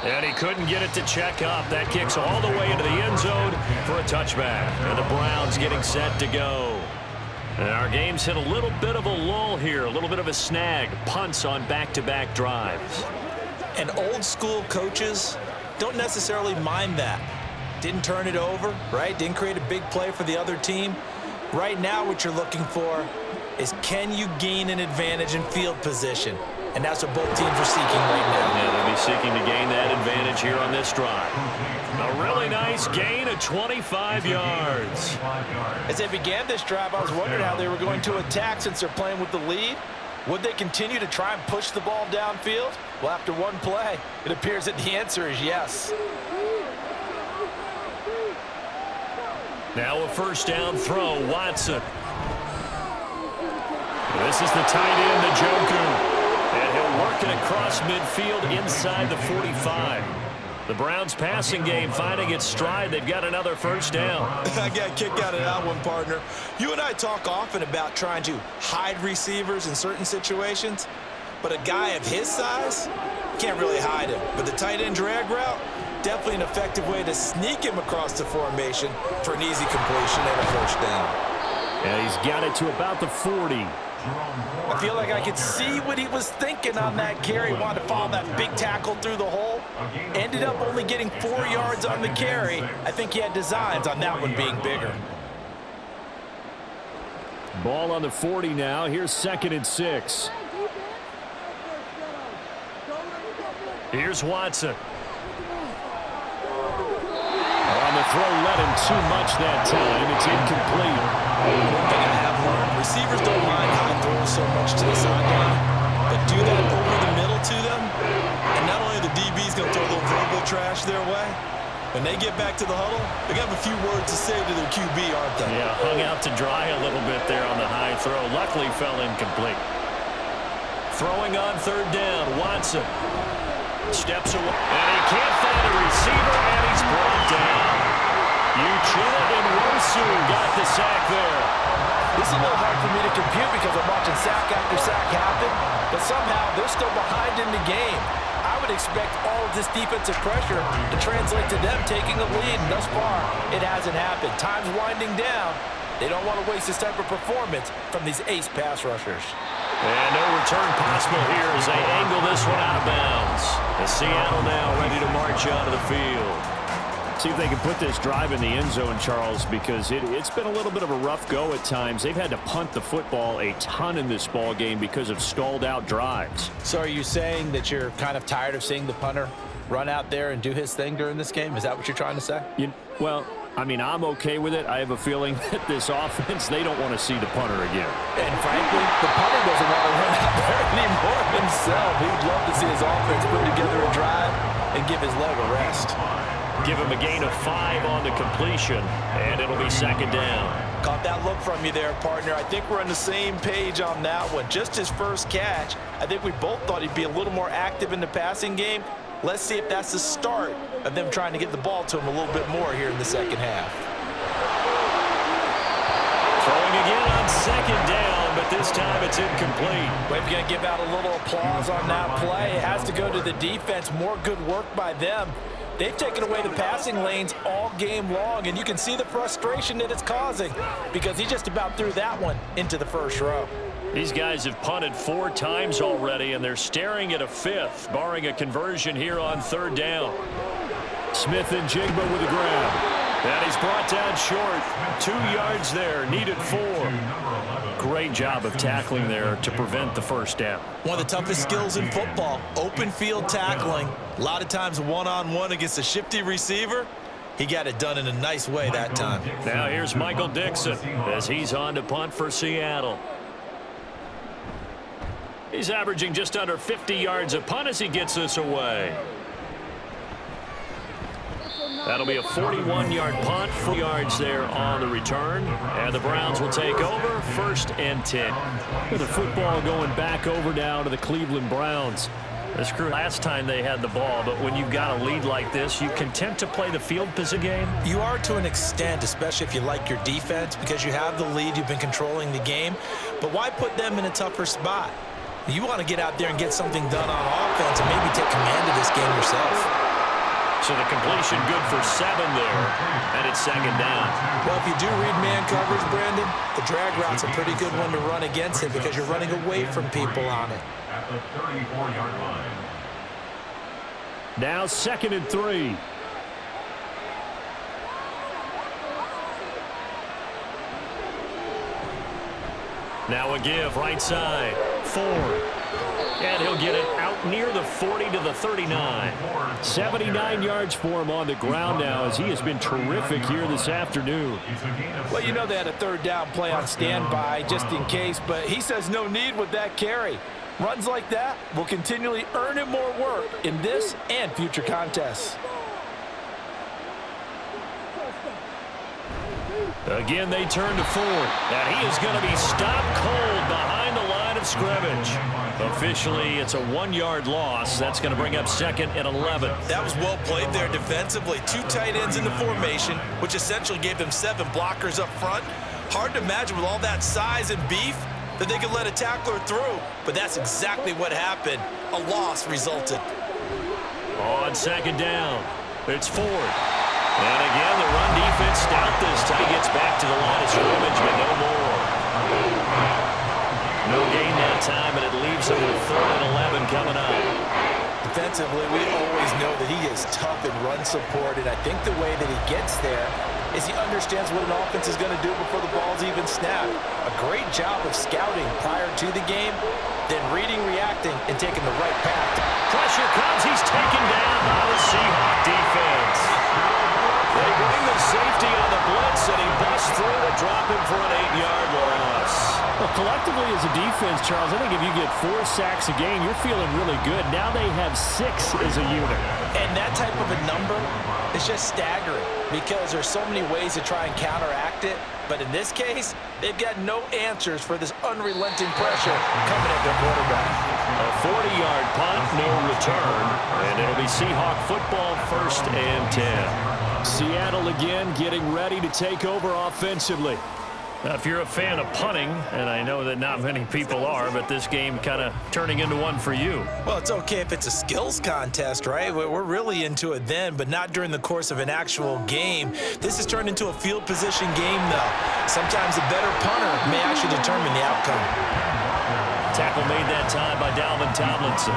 And he couldn't get it to check up. That kicks all the way into the end zone for a touchback. And the Browns getting set to go. And our game's hit a little bit of a lull here, a little bit of a snag. Punts on back-to-back drives. And old school coaches don't necessarily mind that. Didn't turn it over, right? Didn't create a big play for the other team. Right now what you're looking for is can you gain an advantage in field position? And that's what both teams are seeking right now. Yeah, they'll be seeking to gain that advantage here on this drive. A really nice gain of 25 yards. As they began this drive, I was wondering how they were going to attack since they're playing with the lead. Would they continue to try and push the ball downfield? Well, after one play, it appears that the answer is yes. Now a first down throw, Watson. This is the tight end, Njoku. And he'll work it across midfield inside the 45. The Browns passing game finding its stride. They've got another first down. I got a kick out of that one, partner. You and I talk often about trying to hide receivers in certain situations, but a guy of his size can't really hide him. But the tight end drag route, definitely an effective way to sneak him across the formation for an easy completion and a first down. And he's got it to about the 40. I feel like I could see what he was thinking on that carry. Wanted to follow that big tackle through the hole. Ended up only getting 4 yards on the carry. I think he had designs on that one being bigger. Ball on the 40 now. Here's 2nd and 6. Here's Watson. On the throw, let him too much that time. It's incomplete. One thing I have learned, receivers don't mind high throws so much to the sideline, but do that over the middle to them, and not only are the DBs going to throw a little verbal trash their way, when they get back to the huddle, they're going to have a few words to say to their QB, aren't they? Yeah, hung out to dry a little bit there on the high throw. Luckily fell incomplete. Throwing on 3rd down, Watson. Steps away, and he can't find a receiver, and he's brought down. Uchenna and Wosu got the sack there. This is a little hard for me to compute because I'm watching sack after sack happen, but somehow they're still behind in the game. I would expect all of this defensive pressure to translate to them taking a lead, and thus far, it hasn't happened. Time's winding down. They don't want to waste this type of performance from these ace pass rushers. And no return possible here as they angle this one out of bounds. As Seattle now ready to march onto the field. See if they can put this drive in the end zone, Charles, because it's been a little bit of a rough go at times. They've had to punt the football a ton in this ball game because of stalled out drives. So are you saying that you're kind of tired of seeing the punter run out there and do his thing during this game? Is that what you're trying to say? Well, I mean, I'm okay with it. I have a feeling that this offense, they don't want to see the punter again. And frankly, the punter doesn't want to run out there anymore himself. He'd love to see his offense put together a drive and give his leg a rest. Give him a gain of 5 on the completion, and it'll be 2nd down. Caught that look from you there, partner. I think we're on the same page on that one. Just his first catch, I think we both thought he'd be a little more active in the passing game. Let's see if that's the start of them trying to get the ball to him a little bit more here in the second half. Throwing again on 2nd down, but this time it's incomplete. We're going to give out a little applause on that play. It has to go to the defense. More good work by them. They've taken away the passing lanes all game long, and you can see the frustration that it's causing because he just about threw that one into the first row. These guys have punted 4 times already, and they're staring at a 5th, barring a conversion here on 3rd down. Smith and Jigba with the grab. And he's brought down short. 2 yards there, needed 4. Great job of tackling there to prevent the first down. One of the toughest skills in football, open field tackling. A lot of times one-on-one against a shifty receiver. He got it done in a nice way that time. Now here's Michael Dixon as he's on to punt for Seattle. He's averaging just under 50 yards a punt as he gets this away. That'll be a 41-yard punt, 4 yards there on the return. And the Browns will take over, 1st and 10. With the football going back over now to the Cleveland Browns. This crew, last time they had the ball, but when you've got a lead like this, you content to play the field position game? You are to an extent, especially if you like your defense, because you have the lead, you've been controlling the game. But why put them in a tougher spot? You want to get out there and get something done on offense and maybe take command of this game yourself. So the completion good for 7 there, and it's 2nd down. Well, if you do read man coverage, Brandon, the drag route's a pretty good one to run against it because you're running away from people on it. At the 34-yard line. Now 2nd and 3. Now a give, right side, 4. And he'll get it out near the 40 to the 39. 79 yards for him on the ground now as he has been terrific here this afternoon. Well, you know they had a 3rd down play on standby just in case, but he says no need with that carry. Runs like that will continually earn him more work in this and future contests. Again, they turn to 4. And he is going to be stopped cold behind the line of scrimmage. Officially, it's a 1-yard loss. That's going to bring up 2nd and 11. That was well played there defensively. 2 tight ends in the formation, which essentially gave them 7 blockers up front. Hard to imagine with all that size and beef that they could let a tackler through, but that's exactly what happened. A loss resulted. On 2nd down, it's Ford. And again, the run defense stout this time. He gets back to the line of scrimmage, but no more. No gain that time, and it leaves him with 3rd and 11 coming up. Defensively, we always know that he is tough in run support, and I think the way that he gets there is he understands what an offense is going to do before the ball's even snapped. A great job of scouting prior to the game, then reading, reacting, and taking the right path. Pressure comes. He's taken down by the Seahawks defense. They bring the safety on the blitz, and he busts through to drop him for an 8-yard loss. Well, collectively as a defense, Charles, I think if you get 4 sacks a game, you're feeling really good. Now they have 6 as a unit. And that type of a number is just staggering because there's so many ways to try and counteract it. But in this case, they've got no answers for this unrelenting pressure coming at their quarterback. A 40-yard punt, no return, and it'll be Seahawk football, 1st and 10. Seattle again getting ready to take over offensively. Now, if you're a fan of punting, and I know that not many people are, but this game kind of turning into one for you. Well, it's okay if it's a skills contest, right? We're really into it then, but not during the course of an actual game. This has turned into a field position game, though. Sometimes a better punter may actually determine the outcome. Tackle made that time by Dalvin Tomlinson.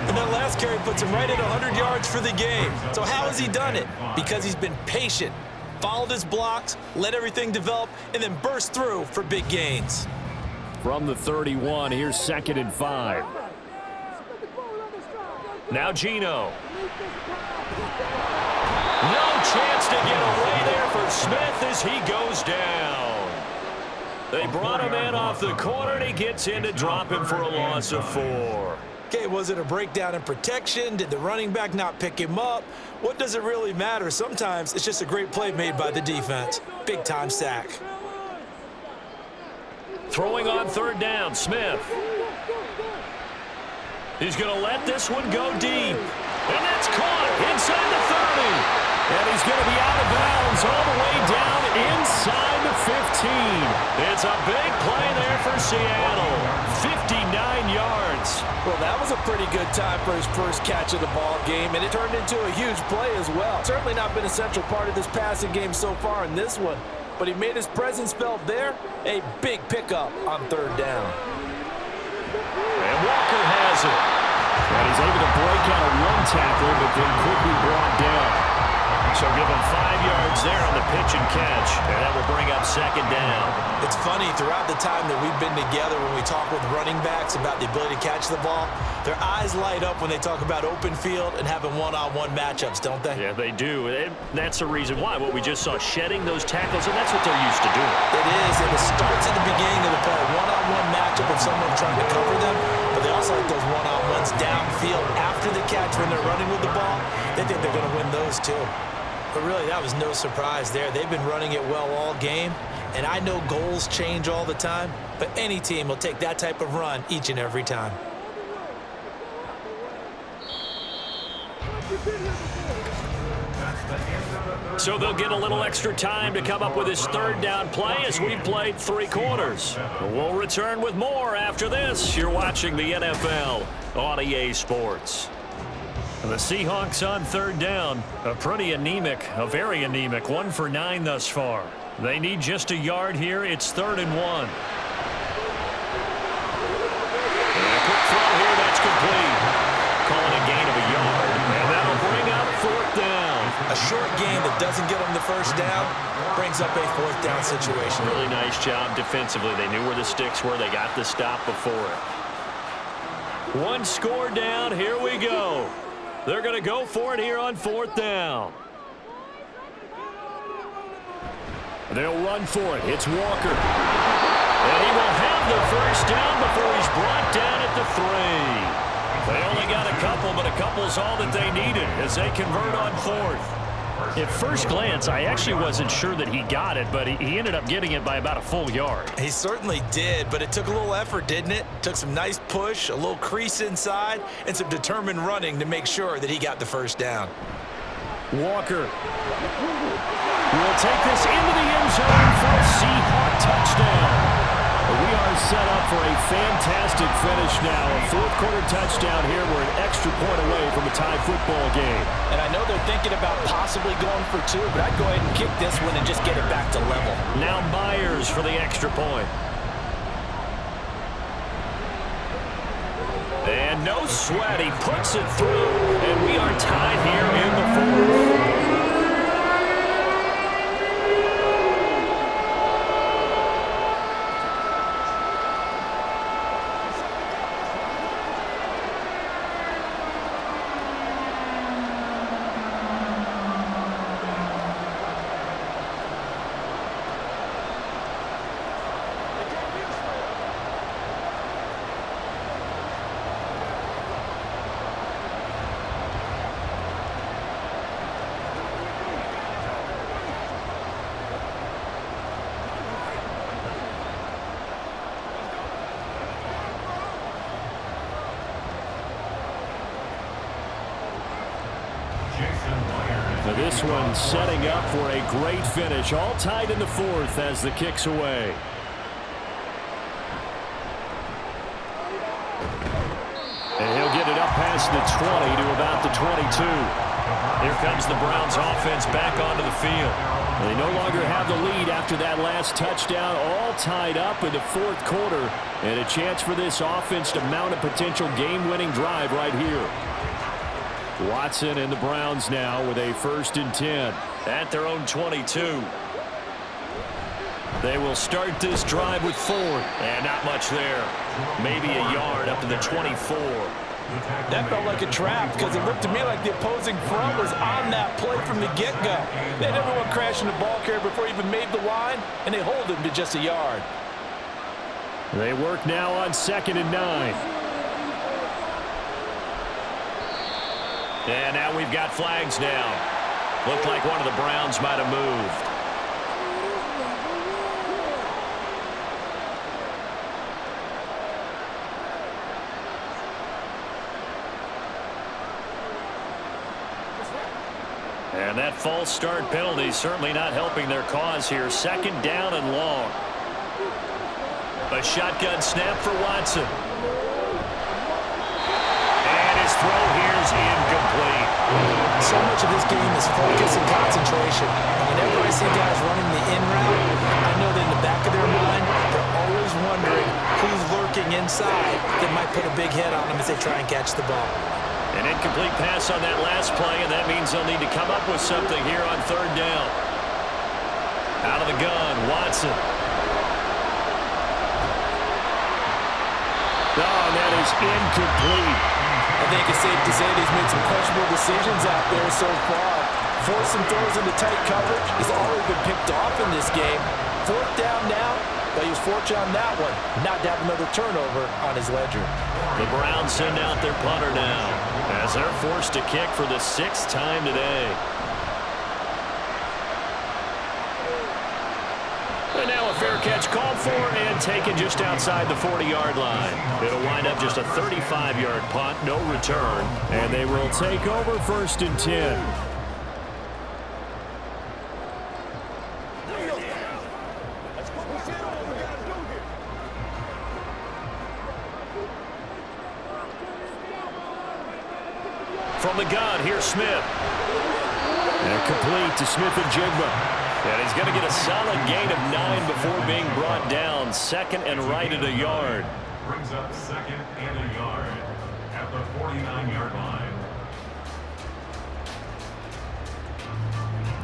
And that last carry puts him right at 100 yards for the game. So how has he done it? Because he's been patient, followed his blocks, let everything develop, and then burst through for big gains. From the 31, here's 2nd and 5. Now Geno. No chance to get away there for Smith as he goes down. They brought him in off the corner, and he gets in to drop him for a loss of 4. Okay, was it a breakdown in protection? Did the running back not pick him up? What does it really matter? Sometimes it's just a great play made by the defense. Big-time sack. Throwing on 3rd down, Smith. He's going to let this one go deep. And that's caught inside the 30. And he's going to be out of bounds all the way down inside the 15. It's a big play there for Seattle. 59 yards. Well, that was a pretty good time for his first catch of the ball game, and it turned into a huge play as well. Certainly not been a central part of this passing game so far in this one, but he made his presence felt there. A big pickup on 3rd down. And Walker has it. And he's able to break out a run tackle, but then quickly brought down. So give him 5 yards there on the pitch and catch, and that will bring up 2nd down. It's funny, throughout the time that we've been together when we talk with running backs about the ability to catch the ball, their eyes light up when they talk about open field and having one-on-one matchups, don't they? Yeah, they do. And that's the reason why. What we just saw, shedding those tackles, and that's what they're used to doing. It is, and it starts at the beginning of the play. One-on-one matchup with someone trying to cover them, but they also like those one-on-ones downfield after the catch when they're running with the ball. They think they're going to win those too. But really, that was no surprise there. They've been running it well all game, and I know goals change all the time, but any team will take that type of run each and every time. So they'll get a little extra time to come up with his 3rd down play as we've played 3 quarters. We'll return with more after this. You're watching the NFL on EA Sports. The Seahawks on 3rd down, a very anemic 1 for 9 thus far. They need just a yard here. It's 3rd and 1. And a quick throw here, that's complete. Calling a gain of a yard, and that'll bring up 4th down. A short gain that doesn't get them the 1st down brings up a 4th down situation. Really nice job defensively. They knew where the sticks were. They got the stop before it. 1 score down. Here we go. They're going to go for it here on 4th down. They'll run for it. It's Walker. And he will have the 1st down before he's brought down at the 3. They only got a couple, but a couple's all that they needed as they convert on 4th. At first glance, I actually wasn't sure that he got it, but he ended up getting it by about a full yard. He certainly did, but it took a little effort, didn't it? Took some nice push, a little crease inside, and some determined running to make sure that he got the first down. Walker will take this into the end zone for a Seahawks touchdown. We are set up for a fantastic finish now. A fourth-quarter touchdown here. We're an extra point away from a tie football game. And I know they're thinking about possibly going for two, but I'd go ahead and kick this one and just get it back to level. Now Myers for the extra point. And no sweat. He puts it through, and we are tied here in the fourth. This one setting up for a great finish. All tied in the fourth as the kick's away. And he'll get it up past the 20 to about the 22. Here comes the Browns offense back onto the field. They no longer have the lead after that last touchdown. All tied up in the fourth quarter. And a chance for this offense to mount a potential game-winning drive right here. Watson and the Browns now with a 1st and 10 at their own 22. They will start this drive with 4, and not much there. Maybe a yard up to the 24. That felt like a trap because it looked to me like the opposing front was on that play from the get-go. They had everyone crashing the ball carrier before he even made the line, and they hold him to just a yard. They work now on 2nd and 9. And now we've got flags down. Looked like one of the Browns might have moved. And that false start penalty certainly not helping their cause here. 2nd down and long. A shotgun snap for Watson. His throw here is incomplete. So much of this game is focus and concentration. Whenever I see guys running the in route, I know that in the back of their mind, they're always wondering who's lurking inside that might put a big hit on them as they try and catch the ball. An incomplete pass on that last play, and that means they'll need to come up with something here on 3rd down. Out of the gun, Watson. Oh, and that is incomplete. I think it's safe to say he's made some questionable decisions out there so far. Forcing throws into tight coverage. He's already been picked off in this game. 4th down now, but he was fortunate on that one not to have another turnover on his ledger. The Browns send out their punter now as they're forced to kick for the 6th time today. And now a fair catch called for and taken just outside the 40-yard line. It'll wind up just a 35-yard punt, no return, and they will take over 1st and 10. From the gun, here's Smith. And complete to Smith and Jigba. And he's going to get a solid gain of 9 before being brought down. 2nd and right at a yard. Brings up 2nd and a yard at the 49-yard line.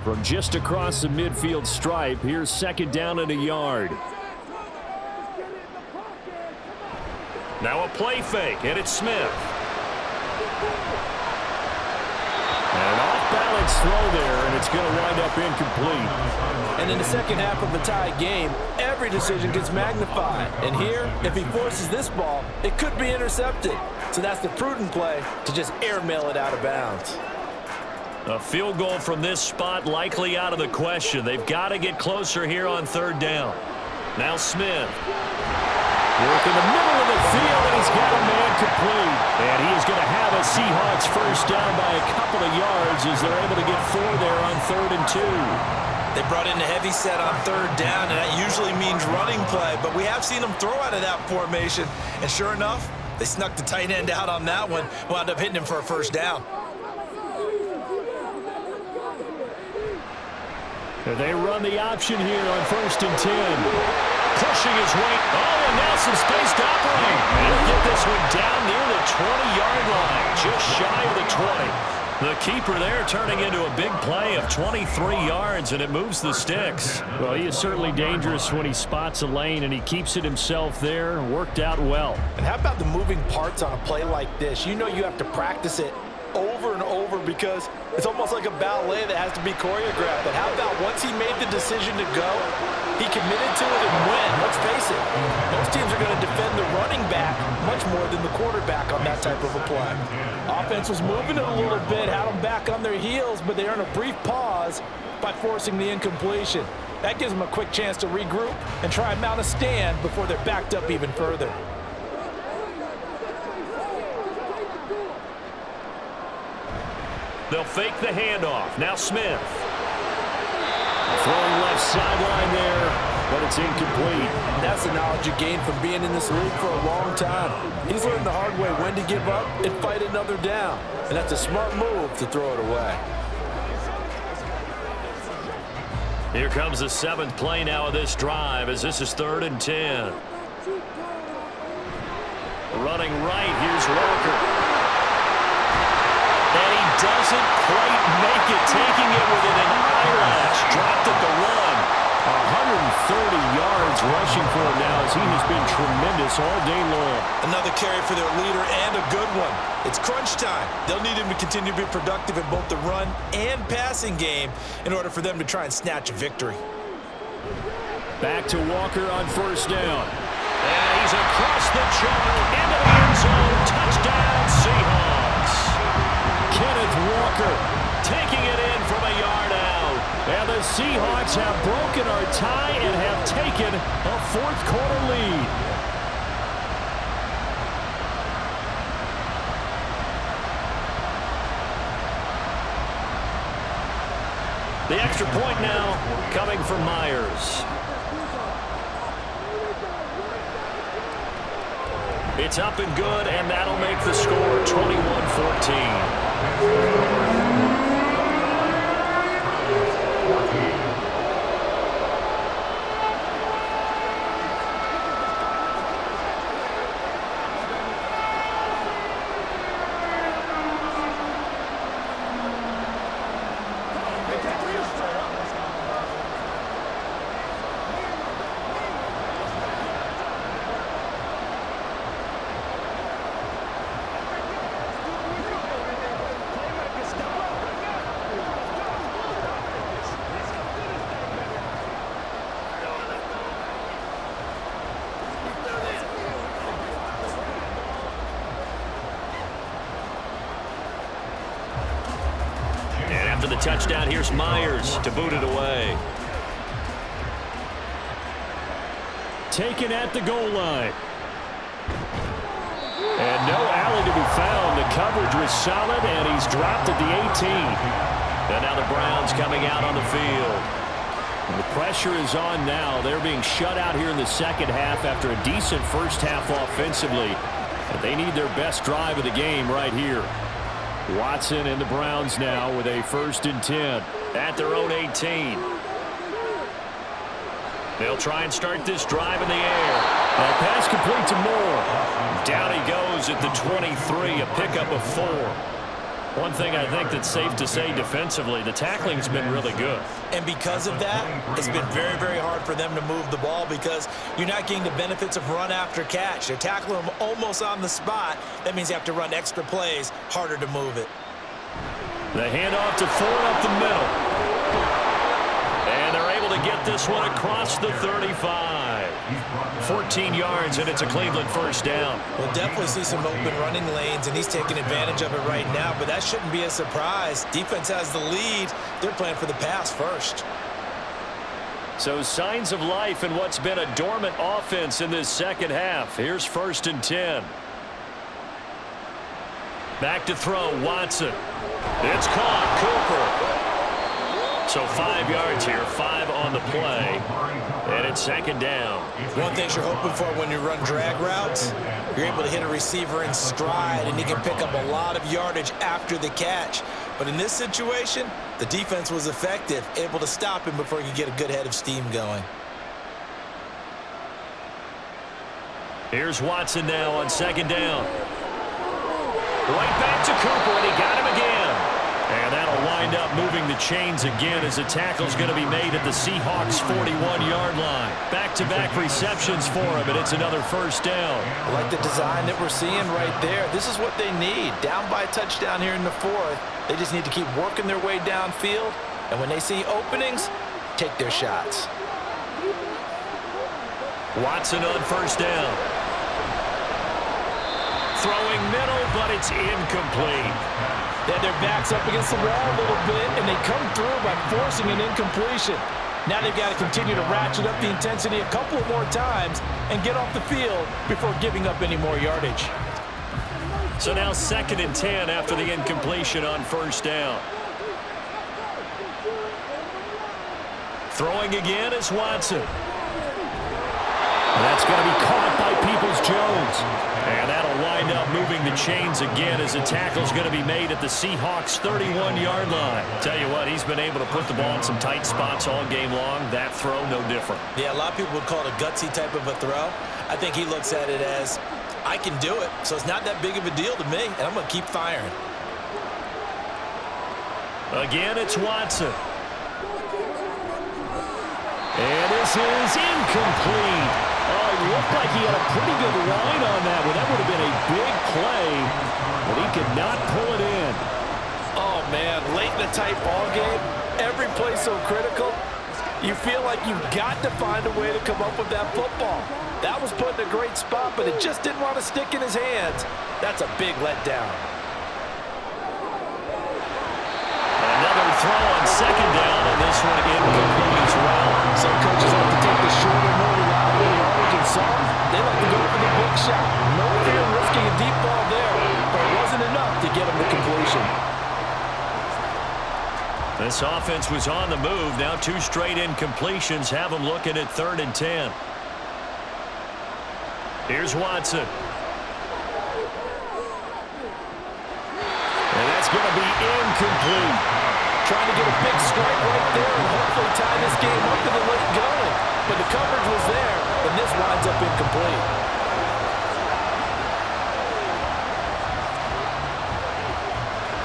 From just across the midfield stripe, here's 2nd down and a yard. Now a play fake, and it's Smith. And an off-balance throw there, and it's going to wind up incomplete. And in the second half of the tie game, every decision gets magnified. And here, if he forces this ball, it could be intercepted. So that's the prudent play to just airmail it out of bounds. A field goal from this spot likely out of the question. They've got to get closer here on third down. Now Smith. Work in the middle of the field, and he's got a man complete. And he is going to have a Seahawks first down by a couple of yards as they're able to get 4 there on 3rd and 2. They brought in a heavy set on third down, and that usually means running play, but we have seen them throw out of that formation. And sure enough, they snuck the tight end out on that one, wound up hitting him for a first down. They run the option here on 1st and 10. Pushing his way. Oh, and now some space to operate. And he'll get this one down near the 20-yard line, just shy of the 20. The keeper there turning into a big play of 23 yards, and it moves the sticks. Well, he is certainly dangerous when he spots a lane, and he keeps it himself there. Worked out well. And how about the moving parts on a play like this? You know you have to practice it over and over because it's almost like a ballet that has to be choreographed. But how about once he made the decision to go, he committed to it and went. Let's face it, most teams are going to defend the running back much more than the quarterback on that type of a play. Offense was moving it a little bit, had them back on their heels, but they earn a brief pause by forcing the incompletion. That gives them a quick chance to regroup and try and mount a stand before they're backed up even further. They'll fake the handoff. Now Smith. Throwing left sideline there, but it's incomplete. That's the knowledge you gain from being in this league for a long time. He's learned the hard way when to give up and fight another down. And that's a smart move to throw it away. Here comes the 7th play now of this drive as this is 3rd and 10. Running right, here's Walker. And he doesn't quite make it, taking it within an eyelash. Dropped at the run. 130 yards rushing for him now as he has been tremendous all day long. Another carry for their leader and a good one. It's crunch time. They'll need him to continue to be productive in both the run and passing game in order for them to try and snatch a victory. Back to Walker on 1st down. And he's across the chalk into the end zone. Touchdown, Seahawks. Kenneth Walker taking it in from a yard out. And the Seahawks have broken our tie and have taken a 4th quarter lead. The extra point now coming from Myers. It's up and good, and that'll make the score 21-14. After the touchdown, here's Myers to boot it away. Taken at the goal line. And no alley to be found. The coverage was solid, and he's dropped at the 18. And now the Browns coming out on the field. And the pressure is on now. They're being shut out here in the second half after a decent first half offensively. But they need their best drive of the game right here. Watson and the Browns now with a 1st and 10 at their own 18. They'll try and start this drive in the air. That pass complete to Moore. Down he goes at the 23, a pickup of 4. One thing I think that's safe to say defensively, the tackling's been really good. And because of that, it's been very, very hard for them to move the ball because you're not getting the benefits of run after catch. They're tackling them almost on the spot. That means you have to run extra plays, harder to move it. The handoff to Ford up the middle. And they're able to get this one across the 35. 14 yards, and it's a Cleveland first down. We'll definitely see some open running lanes, and he's taking advantage of it right now, but that shouldn't be a surprise. Defense has the lead. They're playing for the pass first. So signs of life in what's been a dormant offense in this second half. Here's 1st and 10. Back to throw, Watson. It's caught, Cooper. So 5 yards here, 5 on the play, and it's 2nd down. One thing you're hoping for when you run drag routes, you're able to hit a receiver in stride, and he can pick up a lot of yardage after the catch. But in this situation, the defense was effective, able to stop him before he could get a good head of steam going. Here's Watson now on 2nd down. Right back to Cooper, and he got him again. And that'll wind up moving the chains again as the tackle's going to be made at the Seahawks' 41-yard line. Back-to-back receptions for him, and it's another first down. I like the design that we're seeing right there. This is what they need. Down by a touchdown here in the 4th. They just need to keep working their way downfield, and when they see openings, take their shots. Watson on first down. Throwing middle, but it's incomplete. They had their backs up against the wall a little bit, and they come through by forcing an incompletion. Now they've got to continue to ratchet up the intensity a couple of more times and get off the field before giving up any more yardage. So now 2nd and 10 after the incompletion on first down. Throwing again is Watson. That's going to be caught by Peoples-Jones. And that'll wind up moving the chains again as the tackle's going to be made at the Seahawks' 31-yard line. Tell you what, he's been able to put the ball in some tight spots all game long. That throw, no different. Yeah, a lot of people would call it a gutsy type of a throw. I think he looks at it as, I can do it, so it's not that big of a deal to me, and I'm going to keep firing. Again, it's Watson. And this is incomplete. Oh, it looked like he had a pretty good line on that one. That would have been a big play, but he could not pull it in. Oh, man, late in a tight ball game, every play so critical, you feel like you've got to find a way to come up with that football. That was put in a great spot, but it just didn't want to stick in his hands. That's a big letdown. Another throw on 2nd down, and this one incomplete as well. Some coaches like to take the shorter, more reliable yardage, and some, they like to go for the big shot. No fear risking a deep ball there, but it wasn't enough to get him the completion. This offense was on the move. Now 2 straight incompletions have them looking at 3rd and 10. Here's Watson. And that's going to be incomplete. Trying to get a big strike right there and hopefully tie this game up to the late going. But the coverage was there, and this winds up incomplete.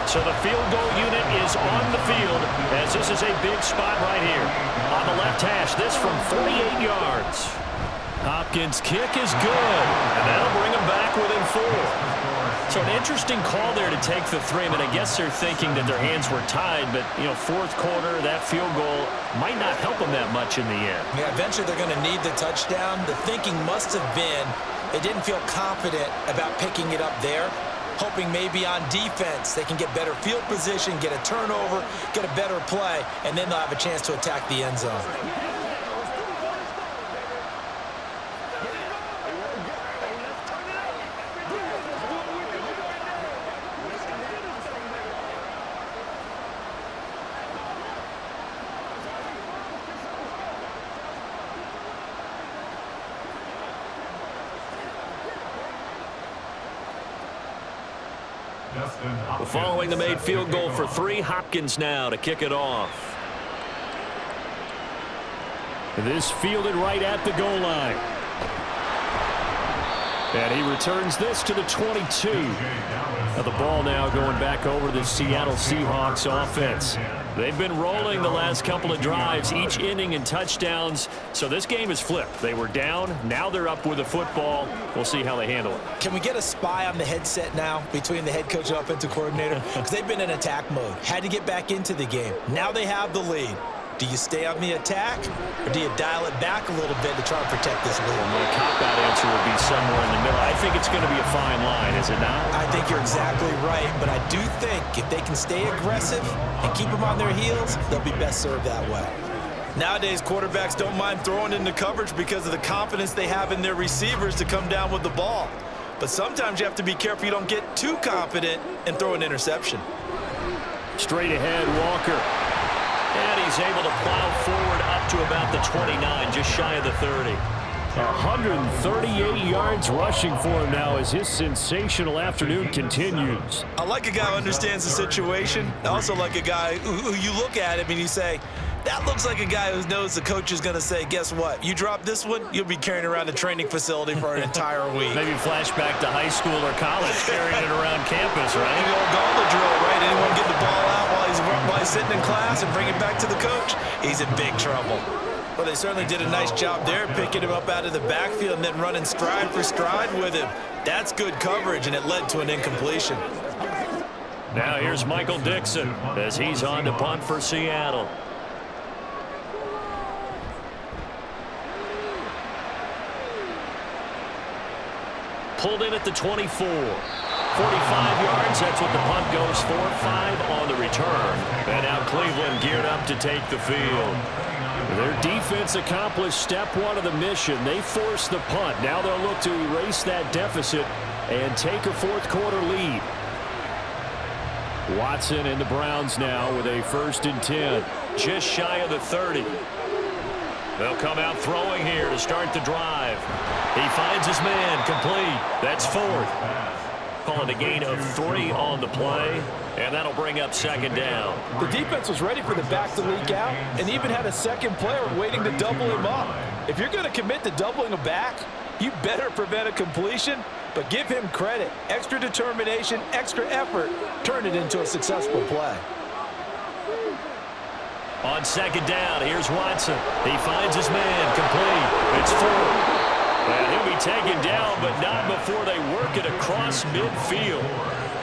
So the field goal unit is on the field as this is a big spot right here. On the left hash, this from 48 yards. Hopkins' kick is good, and that'll bring him back within 4. So an interesting call there to take the 3. I mean, I guess they're thinking that their hands were tied, but, you know, 4th quarter, that field goal might not help them that much in the end. Yeah, eventually they're going to need the touchdown. The thinking must have been they didn't feel confident about picking it up there, hoping maybe on defense they can get better field position, get a turnover, get a better play, and then they'll have a chance to attack the end zone. Following the made field goal for 3, Hopkins now to kick it off. This fielded right at the goal line. And he returns this to the 22. Now the ball now going back over the Seattle Seahawks offense. They've been rolling the last couple of drives, each inning in touchdowns. So this game is flipped. They were down. Now they're up with the football. We'll see how they handle it. Can we get a spy on the headset now between the head coach and offensive coordinator? Because they've been in attack mode. Had to get back into the game. Now they have the lead. Do you stay on the attack, or do you dial it back a little bit to try and protect this lead? Well, my cop-out answer would be somewhere in the middle. I think it's going to be a fine line, is it not? I think you're exactly right, but I do think if they can stay aggressive and keep them on their heels, they'll be best served that way. Nowadays, quarterbacks don't mind throwing into coverage because of the confidence they have in their receivers to come down with the ball. But sometimes you have to be careful you don't get too confident and throw an interception. Straight ahead, Walker. And he's able to plow forward up to about the 29, just shy of the 30. 138 yards rushing for him now as his sensational afternoon continues. I like a guy who understands the situation. I also like a guy who you look at him and you say, that looks like a guy who knows the coach is going to say, guess what? You drop this one, you'll be carrying around a training facility for an entire week. Maybe flashback to high school or college, carrying it around campus, right? The old gauntlet drill, right? Anyone get the ball out while he's sitting in class and bring it back to the coach? He's in big trouble. Well, they certainly did a nice job there, picking him up out of the backfield and then running stride for stride with him. That's good coverage, and it led to an incompletion. Now here's Michael Dixon as he's on to punt for Seattle. Pulled in at the 24. 45 yards, that's what the punt goes for. 5 on the return. And now Cleveland geared up to take the field. Their defense accomplished step one of the mission. They forced the punt. Now they'll look to erase that deficit and take a fourth quarter lead. Watson and the Browns now with a 1st and 10. Just shy of the 30. They'll come out throwing here to start the drive. He finds his man, complete. That's 4th. Calling a gain of 3 on the play, and that'll bring up 2nd down. The defense was ready for the back to leak out and even had a second player waiting to double him up. If you're going to commit to doubling a back, you better prevent a completion, but give him credit. Extra determination, extra effort, turn it into a successful play. On 2nd down, here's Watson. He finds his man, complete. It's 4. And he'll be taken down, but not before they work it across midfield.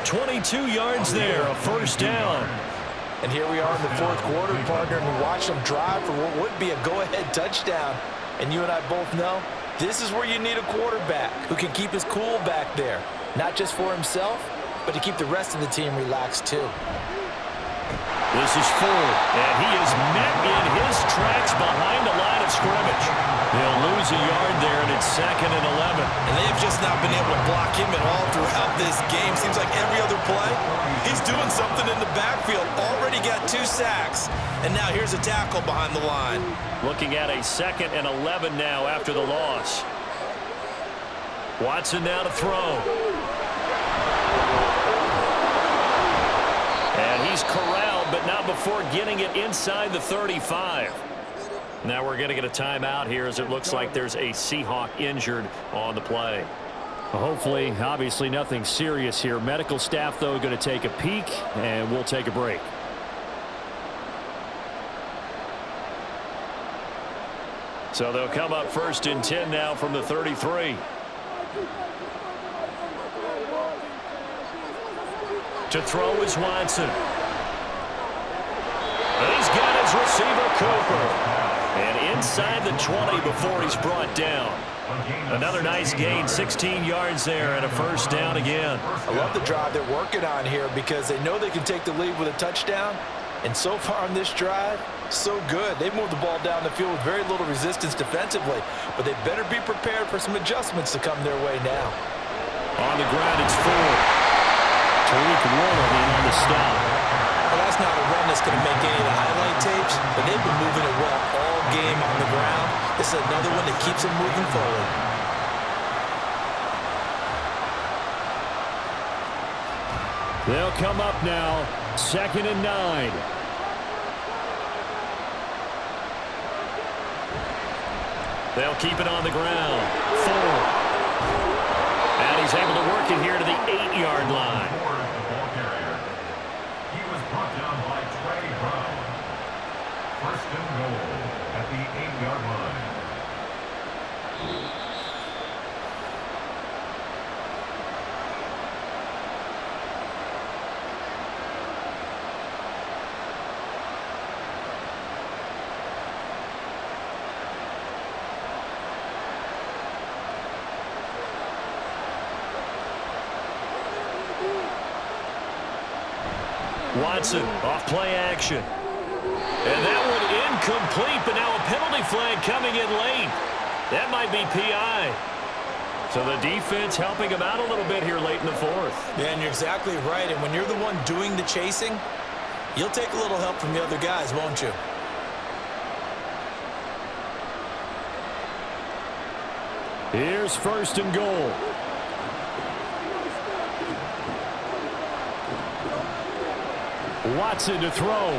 22 yards there, a 1st down. And here we are in the 4th quarter, partner, and we watch them drive for what would be a go-ahead touchdown. And you and I both know this is where you need a quarterback who can keep his cool back there, not just for himself, but to keep the rest of the team relaxed too. This is Ford, and he is met in his tracks behind the line of scrimmage. They'll lose a yard there, and it's 2nd and 11. And they've just not been able to block him at all throughout this game. Seems like every other play, he's doing something in the backfield. Already got 2 sacks, and now here's a tackle behind the line. Looking at a 2nd and 11 now after the loss. Watson now to throw. And he's corralled, but not before getting it inside the 35. Now we're going to get a timeout here as it looks like there's a Seahawk injured on the play. Hopefully, obviously nothing serious here. Medical staff, though, going to take a peek, and we'll take a break. So they'll come up 1st and 10 now from the 33. To throw is Watson. He's got his receiver, Cooper. And inside the 20 before he's brought down. Another nice gain, 16 yards there, and a 1st down again. I love the drive they're working on here because they know they can take the lead with a touchdown. And so far on this drive, so good. They've moved the ball down the field with very little resistance defensively, but they better be prepared for some adjustments to come their way now. On the ground, it's Ford. Tariq Woolen on the stop. Well, that's not a run that's going to make any of the highlight tapes, but they've been moving it well all game on the ground. This is another one that keeps them moving forward. They'll come up now, 2nd and 9. They'll keep it on the ground. 4. And he's able to work it here to the 8-yard line. He was brought down by Trey Brown. 1st and goal at the 8-yard line. Watson off play action. And that one incomplete, but now a penalty flag coming in late. That might be PI. So the defense helping him out a little bit here late in the fourth. Yeah, and you're exactly right. And when you're the one doing the chasing, you'll take a little help from the other guys, won't you? Here's first and goal. Watson to throw.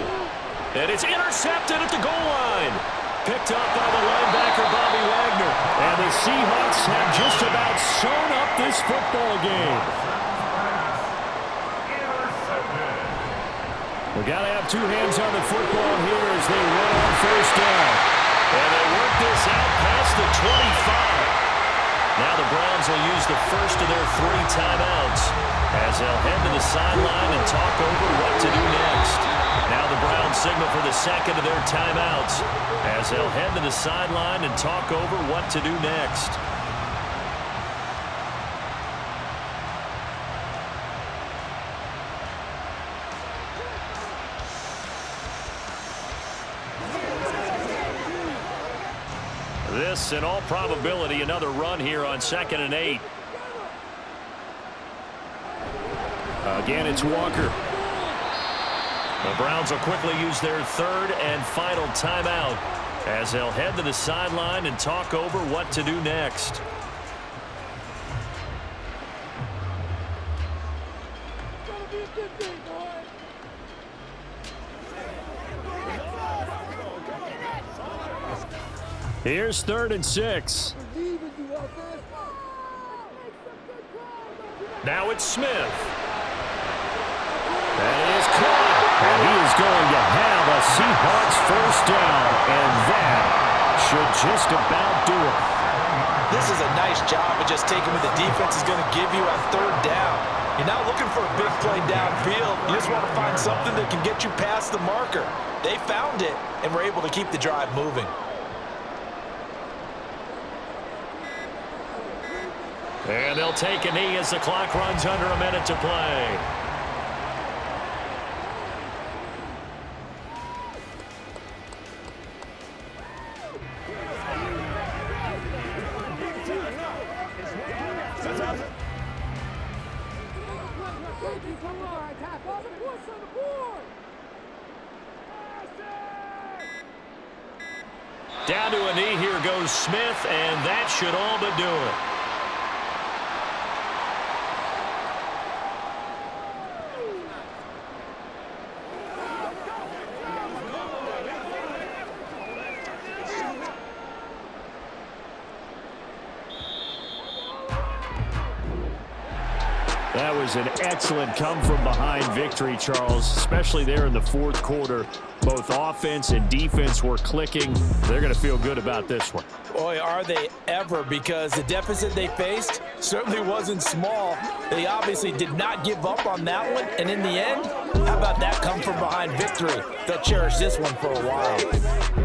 And it's intercepted at the goal line. Picked up by the linebacker, Bobby Wagner. And the Seahawks have just about sewn up this football game. We got to have two hands on the football here as they run on first down. And they work this out past the 25. Now the Browns will use the first of their 3 timeouts as they'll head to the sideline and talk over what to do next. Now the Browns signal for the second of their timeouts as they'll head to the sideline and talk over what to do next. This, in all probability, another run here on 2nd and 8. Again, it's Walker. The Browns will quickly use their 3rd and final timeout as they'll head to the sideline and talk over what to do next. Here's 3rd and 6. Now it's Smith. That is caught. And he is going to have a Seahawks first down. And that should just about do it. This is a nice job of just taking what the defense is going to give you on 3rd down. You're not looking for a big play downfield. You just want to find something that can get you past the marker. They found it and were able to keep the drive moving. And they'll take a knee as the clock runs under a minute to play. Down to a knee, here goes Smith, and that should all but do it. That was an excellent come-from-behind victory, Charles, especially there in the 4th quarter. Both offense and defense were clicking. They're going to feel good about this one. Boy, are they ever, because the deficit they faced certainly wasn't small. They obviously did not give up on that one, and in the end, how about that come-from-behind victory? They'll cherish this one for a while.